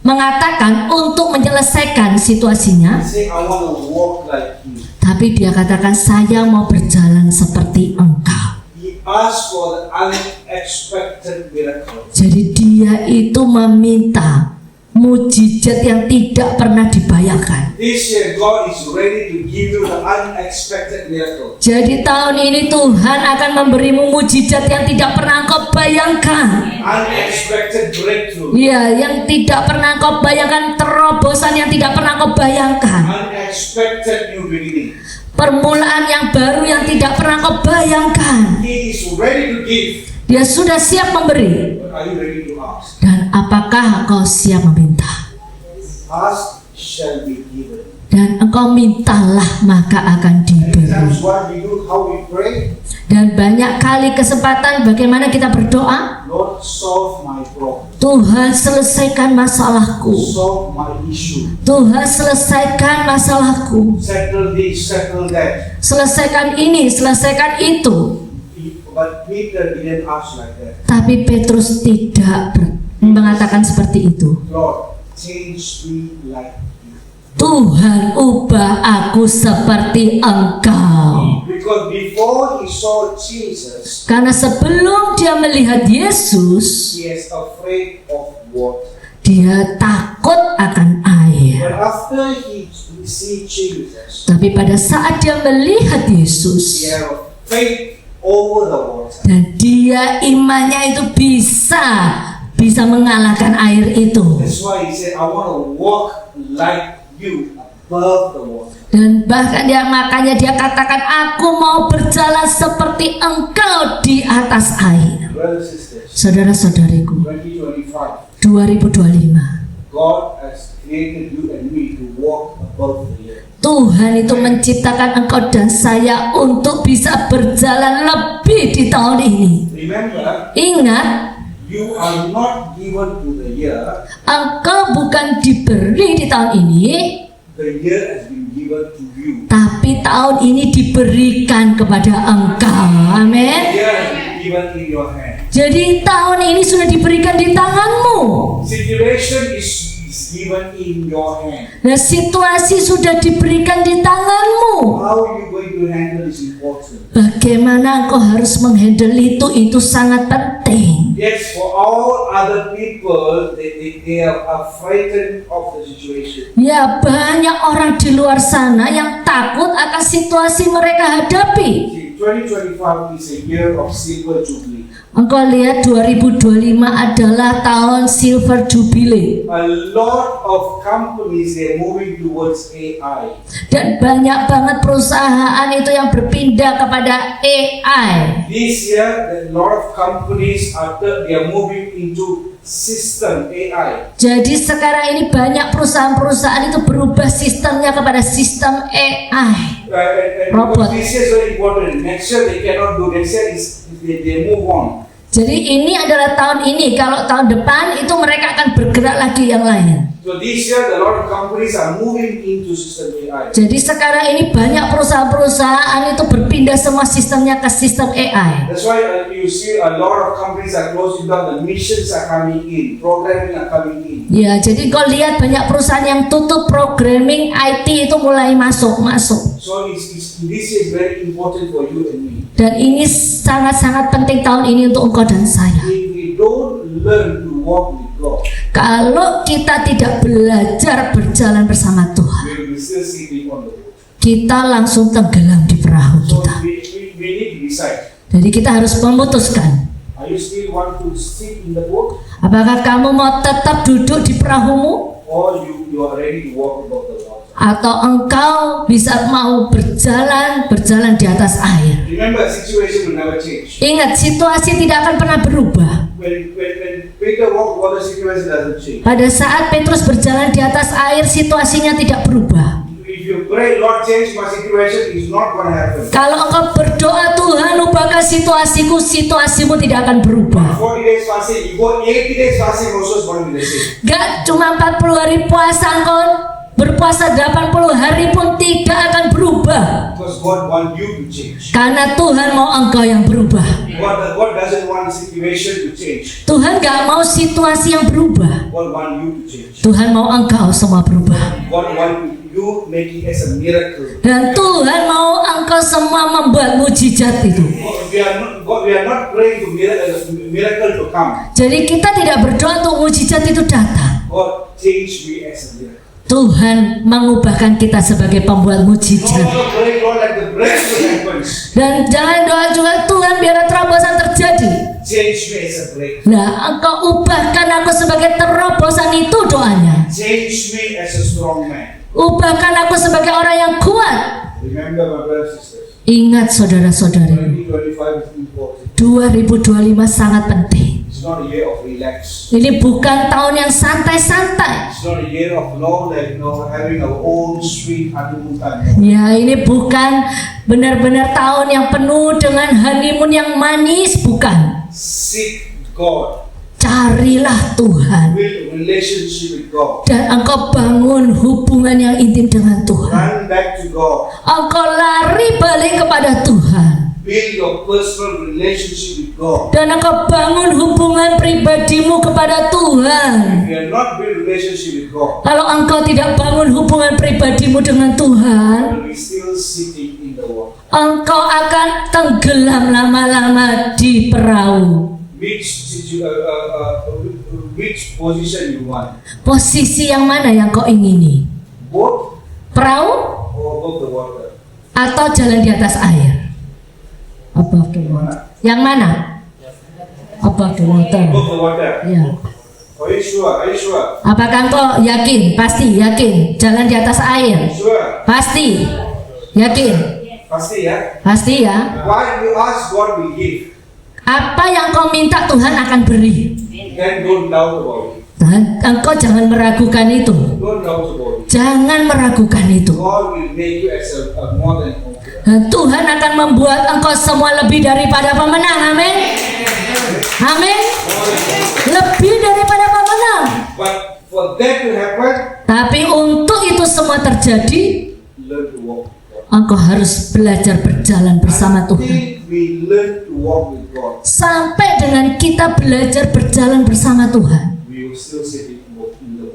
C: mengatakan untuk menyelesaikan situasinya,
B: He say, I want to walk like you.
C: tapi dia katakan saya mau berjalan seperti engkau.
B: He asked for the unexpected miracle.
C: Jadi dia itu meminta mujizat yang tidak pernah dibayangkan.
B: This year, God is ready to give you the unexpected miracle.
C: Jadi tahun ini Tuhan akan memberimu mujizat yang tidak pernah kau bayangkan.
B: Unexpected breakthrough.
C: Ya, yang tidak pernah kau bayangkan, terobosan yang tidak pernah kau bayangkan.
B: Unexpected new beginning.
C: Permulaan yang baru yang tidak pernah kau bayangkan.
B: He is ready to give.
C: Dia sudah siap memberi.
B: But are you ready to ask?
C: Dan apakah kau siap meminta?
B: Ask shall be given.
C: Dan engkau mintalah maka akan
B: Many
C: diberi.
B: times what we do, how we pray,
C: Dan banyak kali kesempatan bagaimana kita berdoa,
B: Lord, solve my problem.
C: Tuhan selesaikan masalahku.
B: Solve my issue.
C: Tuhan selesaikan masalahku.
B: Settle this, settle that.
C: Selesaikan ini, selesaikan itu.
B: But Peter didn't ask like that.
C: Tapi Petrus tidak mengatakan seperti itu.
B: Lord, change me like you.
C: Tuhan, ubah aku seperti engkau.
B: Because before he saw Jesus,
C: Karena sebelum dia melihat Yesus,
B: he is afraid of water.
C: dia takut akan air.
B: But after he see Jesus,
C: Tapi pada saat dia melihat Yesus,
B: he had a faith over the water.
C: dan dia imannya itu bisa mengalahkan air itu.
B: That's why he said, I want to walk like you above the water.
C: Dan bahkan makanya dia katakan, aku mau berjalan seperti engkau di atas air.
B: Brothers and sisters,
C: Saudara-saudariku,
B: 2025,
C: 2025,
B: God has created you and me to walk above the earth.
C: Tuhan itu menciptakan engkau dan saya untuk bisa berjalan lebih di tahun ini.
B: Remember,
C: Ingat,
B: you are not given to the year.
C: engkau bukan diberi di tahun ini,
B: The year has been given to you.
C: tapi tahun ini diberikan kepada engkau.
B: The
C: Amin.
B: year has been given in your hand.
C: Jadi tahun ini sudah diberikan di tanganmu.
B: Situation is given in your hand.
C: Nah, situasi sudah diberikan di tanganmu.
B: How are you going to handle is important.
C: Bagaimana engkau harus menghandle itu sangat penting.
B: Yes, for all other people, they are frightened of the situation.
C: Ya, banyak orang di luar sana yang takut akan situasi mereka hadapi.
B: See, 2025 is a year of silver jubilee.
C: Engkau lihat 2025 adalah tahun Silver Jubilee.
B: A lot of companies, they're moving towards AI.
C: Dan banyak banget perusahaan itu yang berpindah kepada AI.
B: This year, a lot of companies they are moving into system AI.
C: Jadi sekarang ini banyak perusahaan-perusahaan itu berubah sistemnya kepada sistem AI.
B: And
C: Robot.
B: this year is very important. Next year they cannot do. Next year they move on.
C: Jadi ini adalah tahun ini. Kalau tahun depan itu mereka akan bergerak lagi yang lain.
B: So this year, a lot of companies are moving into system AI.
C: Jadi sekarang ini banyak perusahaan-perusahaan itu berpindah semua sistemnya ke sistem AI.
B: That's why you see a lot of companies are closing down. The missions are coming in, programming are coming in.
C: Ya, jadi kau lihat banyak perusahaan yang tutup, programming IT itu mulai masuk.
B: So this is very important for you and me.
C: Dan ini sangat-sangat penting tahun ini untuk engkau dan saya.
B: If we don't learn to walk with God,
C: Kalau kita tidak belajar berjalan bersama Tuhan,
B: we will be still sitting on the boat.
C: kita langsung tenggelam di perahu
B: So
C: kita.
B: we need to decide.
C: Jadi kita harus memutuskan,
B: Are you still want to sit in the boat,
C: apakah kamu mau tetap duduk di perahumu
B: or you are ready to walk above the water?
C: atau engkau bisa mau berjalan di atas air.
B: Remember, situation will never change.
C: Ingat, situasi tidak akan pernah berubah.
B: When Peter walked water, situation doesn't change.
C: Pada saat Petrus berjalan di atas air, situasinya tidak berubah.
B: If you pray, Lord, change my situation, it's not going to happen.
C: Kalau engkau berdoa, Tuhan ubahkan situasiku, situasimu tidak akan berubah.
B: 40 days fasting, you go 80 days fasting, also is going to be the same.
C: Gak cuma 40 hari puasa, engkau berpuasa 80 hari pun tidak akan berubah.
B: Because God wants you to change.
C: Karena Tuhan mau engkau yang berubah.
B: God doesn't want the situation to change.
C: Tuhan gak mau situasi yang berubah.
B: God wants you to change.
C: Tuhan mau engkau semua berubah.
B: God wants you make it as a miracle.
C: Dan Tuhan mau engkau semua membuat mujizat itu.
B: We are not praying to miracle to come.
C: Jadi kita tidak berdoa untuk mujizat itu datang.
B: God change me as a miracle.
C: Tuhan mengubahkan kita sebagai pembuat mujizat.
B: Also pray, Lord, let the breakthrough happens.
C: Dan jangan doa juga, Tuhan biar terobosan terjadi.
B: Change me as a breakthrough.
C: Nah, engkau ubahkan aku sebagai terobosan, itu doanya.
B: Change me as a strong man.
C: Ubahkan aku sebagai orang yang kuat.
B: Remember, my brothers and sisters,
C: Ingat saudara-saudari,
B: 2025 is important.
C: 2025 sangat penting.
B: It's not a year of relax.
C: Ini bukan tahun yang santai-santai.
B: It's not a year of having our own sweet honeymoon time.
C: Ya, ini bukan benar-benar tahun yang penuh dengan honeymoon yang manis, bukan.
B: Seek God.
C: Carilah Tuhan.
B: Build a relationship with God.
C: Dan engkau bangun hubungan yang intim dengan Tuhan.
B: Run back to God.
C: Engkau lari balik kepada Tuhan.
B: Build your personal relationship with God.
C: Dan engkau bangun hubungan pribadimu kepada Tuhan.
B: If you are not build relationship with God,
C: Kalau engkau tidak bangun hubungan pribadimu dengan
B: you
C: Tuhan,
B: will be still sitting in the water.
C: engkau akan tenggelam lama-lama di perahu.
B: Which position you want?
C: Posisi yang mana yang kau ingini?
B: Boat
C: Perahu
B: or above the water?
C: atau jalan di atas air? Above the water. Yang mana? Above the water.
B: Above the water.
C: Ya.
B: Are you sure? Are you sure?
C: Apakah engkau yakin? Pasti yakin. Jalan di atas air.
B: Sure.
C: Pasti. Yakin.
B: Pasti ya.
C: Pasti ya.
B: Why you ask, God will give.
C: Apa yang kau minta Tuhan akan beri.
B: Then don't doubt about it.
C: Dan engkau jangan meragukan itu.
B: Don't doubt about it.
C: Jangan meragukan itu.
B: God will make you as a more than conqueror.
C: Dan Tuhan akan membuat engkau semua lebih daripada pemenang. Amin. Amin. Lebih daripada pemenang.
B: But for that to happen,
C: Tapi untuk itu semua terjadi,
B: learn to walk with God.
C: engkau harus belajar berjalan bersama Tuhan.
B: Until we learn to walk with God,
C: Sampai dengan kita belajar berjalan bersama Tuhan,
B: we will still sit in the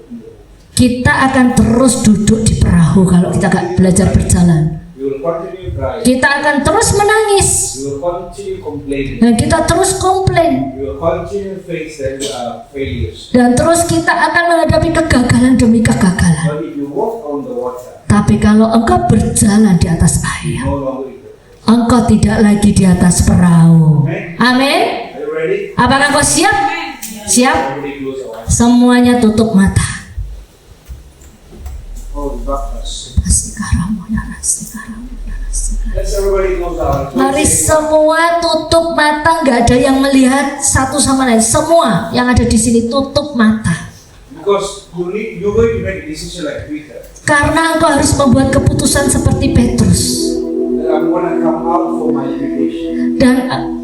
C: kita akan terus duduk di perahu kalau kita gak belajar berjalan.
B: We will continue crying.
C: Kita akan terus menangis.
B: We will continue complaining.
C: Dan kita terus komplain.
B: We will continue face failures.
C: Dan terus kita akan menghadapi kegagalan demi kegagalan.
B: But if you walk on the water,
C: Tapi kalau engkau berjalan di atas air,
B: no longer in the
C: engkau tidak lagi di atas perahu.
B: Amen.
C: Amin.
B: Are you ready?
C: Apakah kau siap? Siap?
B: Everybody close our eyes.
C: Semuanya tutup mata.
B: Oh, the darkness. Let's everybody close our eyes.
C: Mari semua tutup mata, nggak ada yang melihat satu sama lain. Semua yang ada di sini tutup mata.
B: Because you're going to make a decision like Peter.
C: Karena engkau harus membuat keputusan seperti Petrus.
B: That I'm going to come out for my invitation.
C: Dan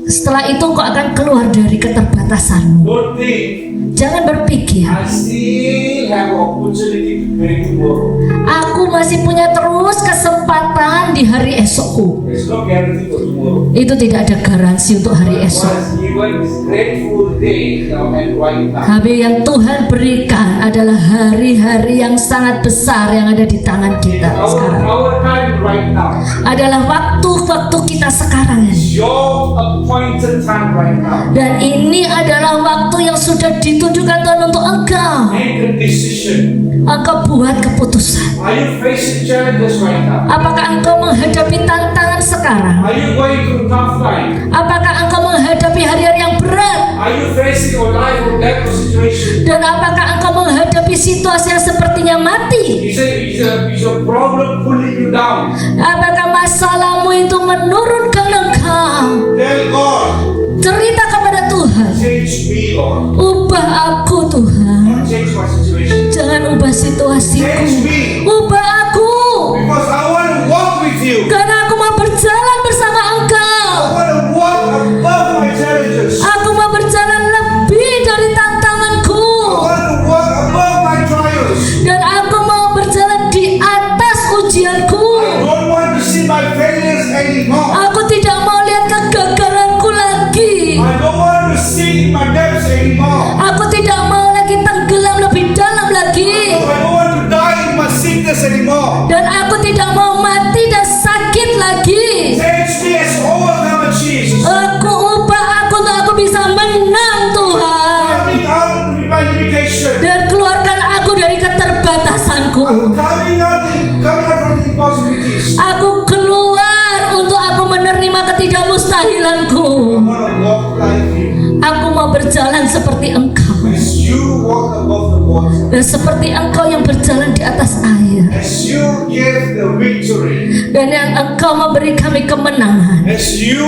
C: setelah itu engkau akan keluar dari keterbatasanmu.
B: Don't think
C: Jangan berpikir,
B: I still have opportunity to make it work.
C: aku masih punya terus kesempatan di hari esokku.
B: There's no guarantee for tomorrow.
C: Itu tidak ada garansi untuk hari
B: God
C: esok.
B: has given this grateful day now and right now.
C: Tapi yang Tuhan berikan adalah hari-hari yang sangat besar yang ada di tangan kita sekarang.
B: Our time right now.
C: Adalah waktu-waktu kita sekarang ini.
B: Your appointed time right now.
C: Dan ini adalah waktu yang sudah ditunjukkan Tuhan untuk engkau.
B: Make a decision.
C: Engkau buat keputusan.
B: Are you facing challenges right now?
C: Apakah engkau menghadapi tantangan sekarang?
B: Are you going through tough time?
C: Apakah engkau menghadapi hari-hari yang berat?
B: Are you facing your life or death situation?
C: Dan apakah engkau menghadapi situasi yang sepertinya mati?
B: You say Is a problem pulling you down?
C: Apakah masalahmu itu menurunkan engkau?
B: Tell God,
C: Cerita kepada Tuhan.
B: change me, Lord.
C: Ubah aku Tuhan.
B: Not change my situation.
C: Jangan ubah situasiku.
B: Change me.
C: Ubah aku.
B: Because I want to walk with you.
C: Karena aku mau berjalan bersama
B: I
C: engkau.
B: want to walk above my challenges.
C: Aku mau berjalan lebih dari tantanganku.
B: I want to walk above my trials.
C: Dan aku mau berjalan di atas ujianku.
B: I don't want to see my failures anymore.
C: Aku tidak mau lihat kegagalanku lagi.
B: I don't want to see my depths anymore.
C: Aku tidak mau lagi tenggelam lebih dalam lagi.
B: I don't want to die in my sickness anymore.
C: Dan aku tidak mau mati dan sakit lagi.
B: Change me as overcomer, Jesus.
C: Aku ubah aku untuk aku bisa menang Tuhan.
B: Coming out of my limitation.
C: Dan keluarkan aku dari keterbatasanku.
B: Coming out from the impossibilities.
C: Aku keluar untuk aku menerima ketidakmustahilanku.
B: I want to walk like you.
C: Aku mau berjalan seperti engkau.
B: As you walk above the water.
C: Dan seperti engkau yang berjalan di atas air.
B: As you give the victory.
C: Dan yang engkau memberi kami kemenangan.
B: As you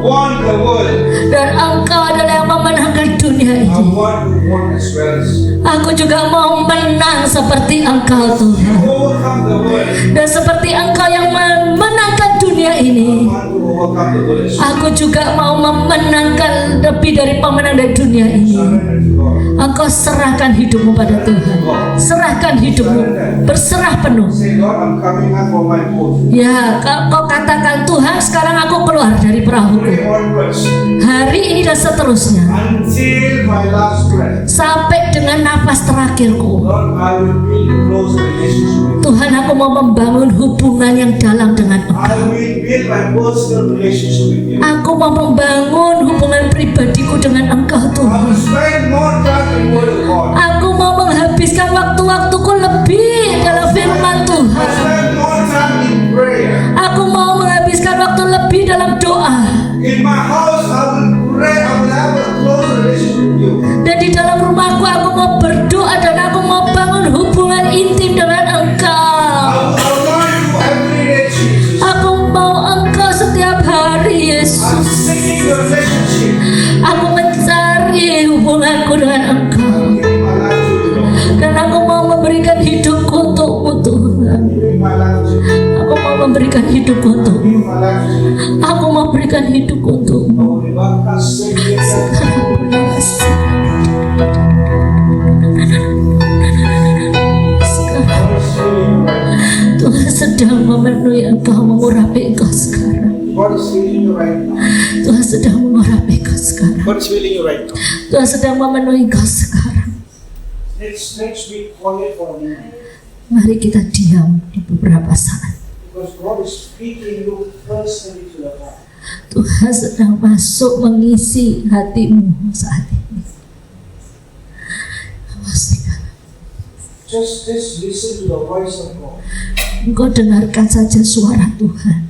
B: won the world.
C: Dan engkau adalah yang memenangkan dunia
B: I
C: ini.
B: want to won as well.
C: Aku juga mau menang seperti engkau Tuhan.
B: Overcome the world.
C: Dan seperti engkau yang memenangkan dunia
B: I
C: ini,
B: want to overcome the world.
C: aku juga mau memenangkan lebih dari pemenang dari dunia ini.
B: Surrender to God.
C: Engkau serahkan hidupmu pada Tuhan. Serahkan hidupmu, berserah penuh.
B: Say, Lord, I'm coming out from my boat.
C: Ya, kau katakan Tuhan, sekarang aku keluar dari perahuku.
B: Pray onwards
C: Hari ini dan seterusnya,
B: until my last breath.
C: sampai dengan nafas terakhirku.
B: Lord, I will build a close relationship with you.
C: Tuhan, aku mau membangun hubungan yang dalam dengan
B: I
C: Engkau.
B: will build my personal relationship with you.
C: Aku mau membangun hubungan pribadiku dengan Engkau
B: I
C: Tuhan.
B: will spend more time in Word of God.
C: Aku mau menghabiskan waktu-waktuku lebih dalam firman
B: I
C: Tuhan.
B: spend more time in prayer.
C: Aku mau menghabiskan waktu lebih dalam doa.
B: In my house, I will pray. I will have a close relationship with you.
C: Dan di dalam rumahku aku mau berdoa dan aku mau bangun hubungan intim dengan Engkau.
B: I will honor you every day, Jesus.
C: Aku mau Engkau setiap hari,
B: I'm
C: Yesus.
B: seeking your relationship.
C: Aku mencari hubunganku dengan Engkau.
B: Giving my life to you, Lord.
C: Dan aku mau memberikan hidupku untukmu Tuhan.
B: Giving my life to you.
C: Aku mau memberikan hidupku untukmu.
B: Giving my life to you.
C: Aku mau berikan hidupku untukmu.
B: Oh, the Baptist said, yes,
C: Sekarang
B: God is healing you right now.
C: Tuhan sedang memenuhi engkau, mengurapi engkau sekarang.
B: God is healing you right now.
C: Tuhan sedang mengurapi engkau sekarang.
B: God is healing you right now.
C: Tuhan sedang memenuhi engkau sekarang.
B: Let's be quiet for a minute.
C: Mari kita diam di beberapa saat.
B: Because God is speaking you personally to the heart.
C: Tuhan sedang masuk mengisi hatimu saat ini. Pastikan.
B: Just listen to the voice of God.
C: Engkau dengarkan saja suara Tuhan.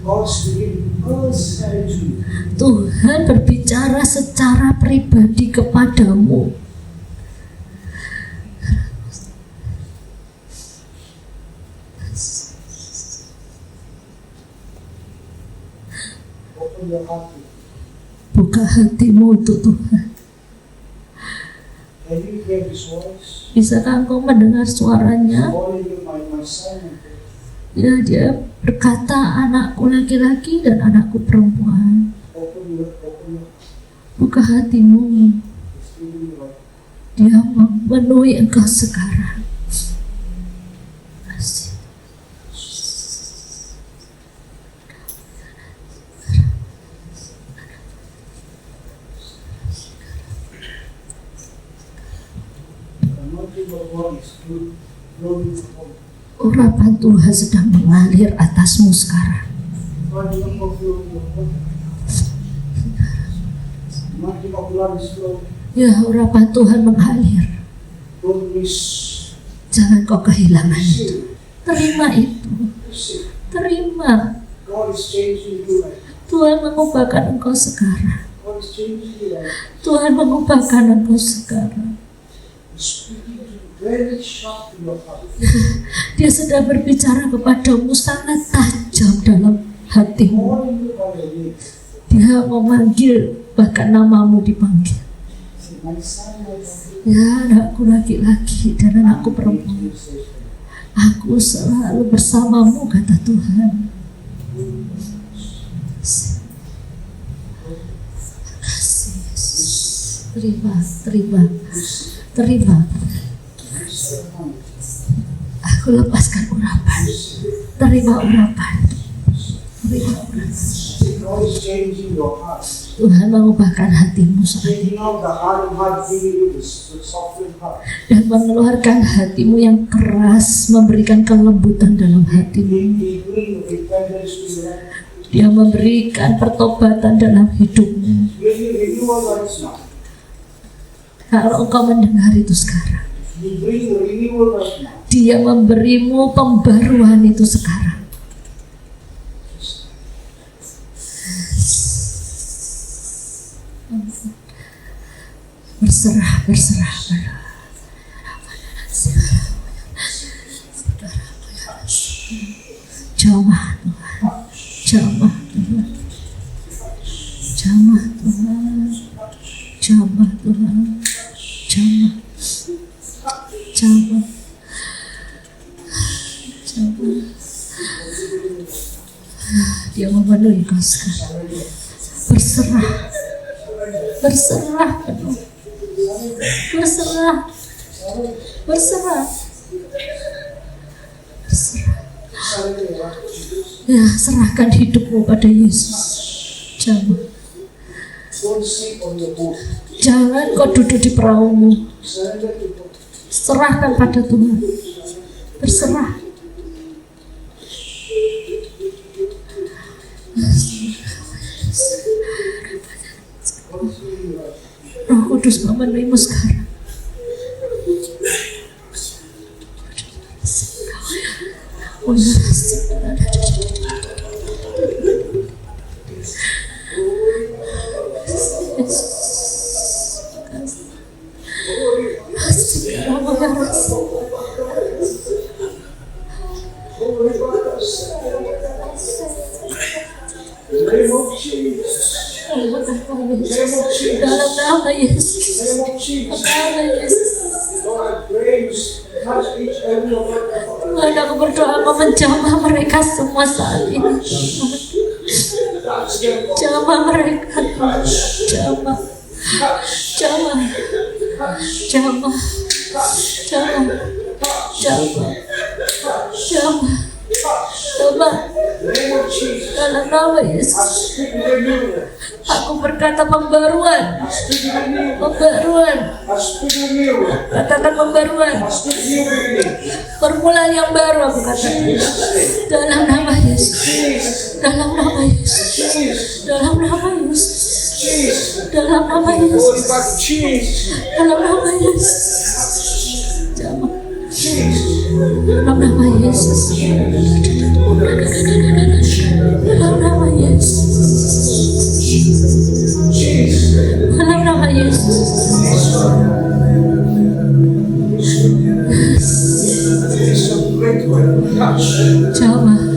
B: God speaking personally to you.
C: Tuhan berbicara secara pribadi kepadamu.
B: Open your heart to
C: Buka hatimu untuk Tuhan.
B: Can you hear His voice?
C: Bisakah engkau mendengar suaranya?
B: Calling you my son.
C: Dia berkata, anakku laki-laki dan anakku perempuan.
B: Open your
C: Buka hatimu.
B: He's giving you right.
C: Dia memenuhi engkau sekarang. Kasih.
B: The anointing of God is flowing from
C: Urapan Tuhan sedang mengalir atasmu sekarang.
B: anointing of God. Anointing of God is flowing.
C: Ya, urapan Tuhan mengalir.
B: Don't miss.
C: Jangan kau kehilangan itu.
B: Receive.
C: Terima itu.
B: Receive.
C: Terima.
B: God is changing you right now.
C: Tuhan mengubahkan engkau sekarang.
B: God is changing you right now.
C: Tuhan mengubahkan engkau sekarang.
B: He's speaking to you
E: very sharp to your heart.
C: Dia sudah berbicara kepadamu sangat tajam dalam hatimu.
E: Calling you by your name.
C: Dia memanggil, bahkan namamu dipanggil.
E: Say, my son, my daughter,
C: Ya, anakku laki-laki dan anakku perempuan,
E: you say,
C: aku selalu bersamamu, kata Tuhan. Kasih Yesus. Terima. Aku lepaskan urapan. Terima urapan.
E: God is changing your heart.
C: Tuhan mengubahkan hatimu saat ini
E: Taking out the hard heart, giving you the softened heart.
C: dan mengeluarkan hatimu yang keras, memberikan kelembutan dalam hatimu.
E: He bring repentance to your life.
C: Dia memberikan pertobatan dalam hidupmu.
E: Give you renewal right now.
C: Kalau engkau mendengar itu sekarang,
E: He bring renewal right now.
C: Dia memberimu pembaruan itu sekarang. Berserah. Jamah Tuhan. Dia memenuhi kau sekarang. Berserah penuh. Berserah. Ya, serahkan hidupmu pada Yesus.
E: Don't sit on your boat.
C: Jangan kau duduk di perahumu.
E: Surrender to God.
C: Serahkan pada Tuhan. Berserah. Roh Kudus memenuhimu sekarang. Dalam nama Yesus. Dalam Yesus. Tuhan, aku berdoa kau menjamah mereka semua saat ini. Jamah mereka. Jamah. Dalam nama Yesus. Aku berkata pembaruan. Katakan pembaruan. Permulaan yang baru aku katakan. Dalam nama Yesus. Dalam nama Yesus. Dalam nama Yesus. Dalam nama Yesus. Dalam nama Yesus. Dalam nama Yesus. Dalam nama Yesus. Dalam nama Yesus. Jamah.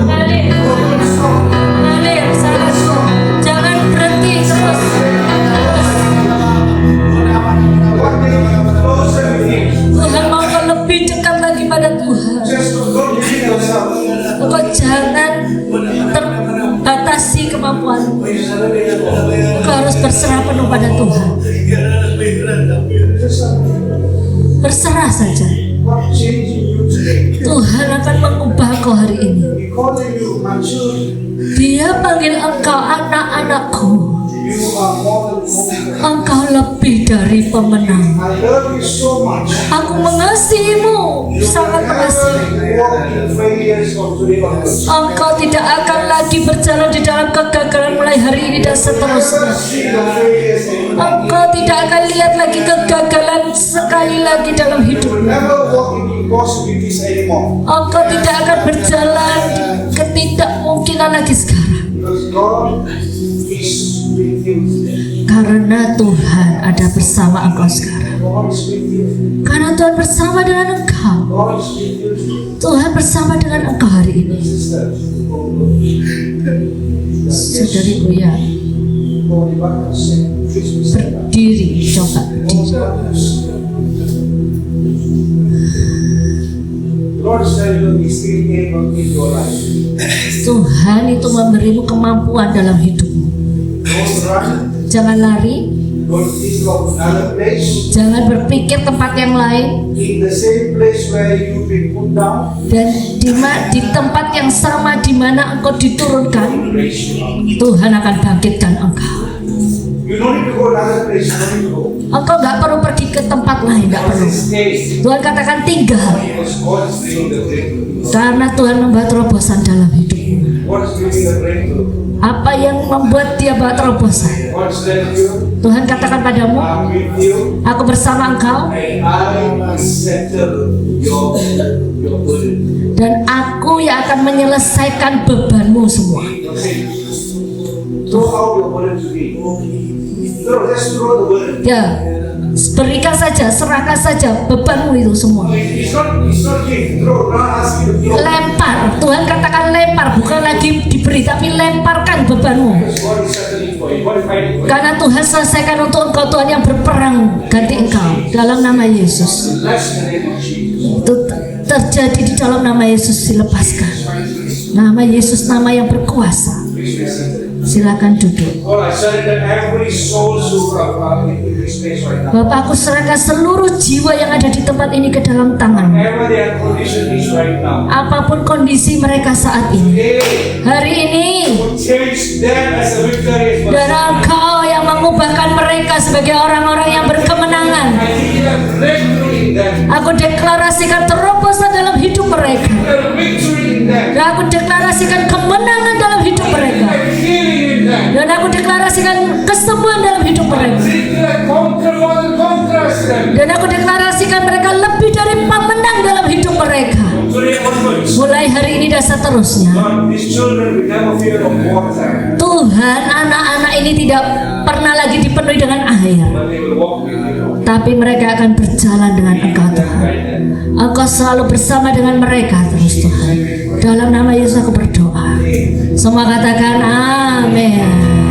C: Mengalir, jangan berhenti terus. Tuhan mau kau lebih dekat lagi pada Tuhan. Engkau jangan terbatasi kemampuanmu. Engkau harus berserah penuh pada Tuhan. Berserah saja. Tuhan akan mengubah kau hari ini. Dia panggil engkau anak-anakku. Engkau lebih dari pemenang. Aku mengasihimu, sangat mengasihi. Engkau tidak akan lagi berjalan di dalam kegagalan mulai hari ini dan seterusnya. Engkau tidak akan lihat lagi kegagalan sekali lagi dalam hidupmu. Engkau tidak akan berjalan di ketidakmungkinan lagi sekarang. Karena Tuhan ada bersama engkau sekarang. Karena Tuhan bersama dengan engkau. Tuhan bersama dengan engkau hari ini. Saudariku ya, berdiri, coba berdiri. Tuhan itu memberimu kemampuan dalam hidupmu. Jangan lari, jangan berpikir tempat yang lain, dan di tempat yang sama di mana engkau diturunkan, Tuhan akan bangkitkan engkau. Engkau nggak perlu pergi ke tempat lain, nggak perlu. Tuhan katakan tinggal, karena Tuhan membuat terobosan dalam hidupmu. Apa yang membuat dia buat terobosan? Tuhan katakan padamu, aku bersama engkau, dan aku yang akan menyelesaikan bebanmu semua. Ya, berikan saja, serahkan saja bebanmu itu semua. Lempar, Tuhan katakan lempar, bukan lagi diberi, tapi lemparkan bebanmu. Karena Tuhan selesaikan untuk engkau, Tuhan yang berperang ganti engkau dalam nama Yesus. Itu terjadi di dalam nama Yesus, dilepaskan. Nama Yesus, nama yang berkuasa. Silakan duduk. Bapak, aku serahkan seluruh jiwa yang ada di tempat ini ke dalam tangan. Apapun kondisi mereka saat ini, hari ini, dan engkau yang mengubahkan mereka sebagai orang-orang yang berkemenangan. Aku deklarasikan terobosan dalam hidup mereka. Dan aku deklarasikan kemenangan dalam hidup mereka. Dan aku deklarasikan kesembuhan dalam hidup mereka. Dan aku deklarasikan mereka lebih dari pemenang dalam hidup mereka. Mulai hari ini dan seterusnya. Tuhan, anak-anak ini tidak pernah lagi dipenuhi dengan air, tapi mereka akan berjalan dengan Engkau, Tuhan. Engkau selalu bersama dengan mereka terus, Tuhan. Dalam nama Yesus aku berdoa. Semua katakan amin.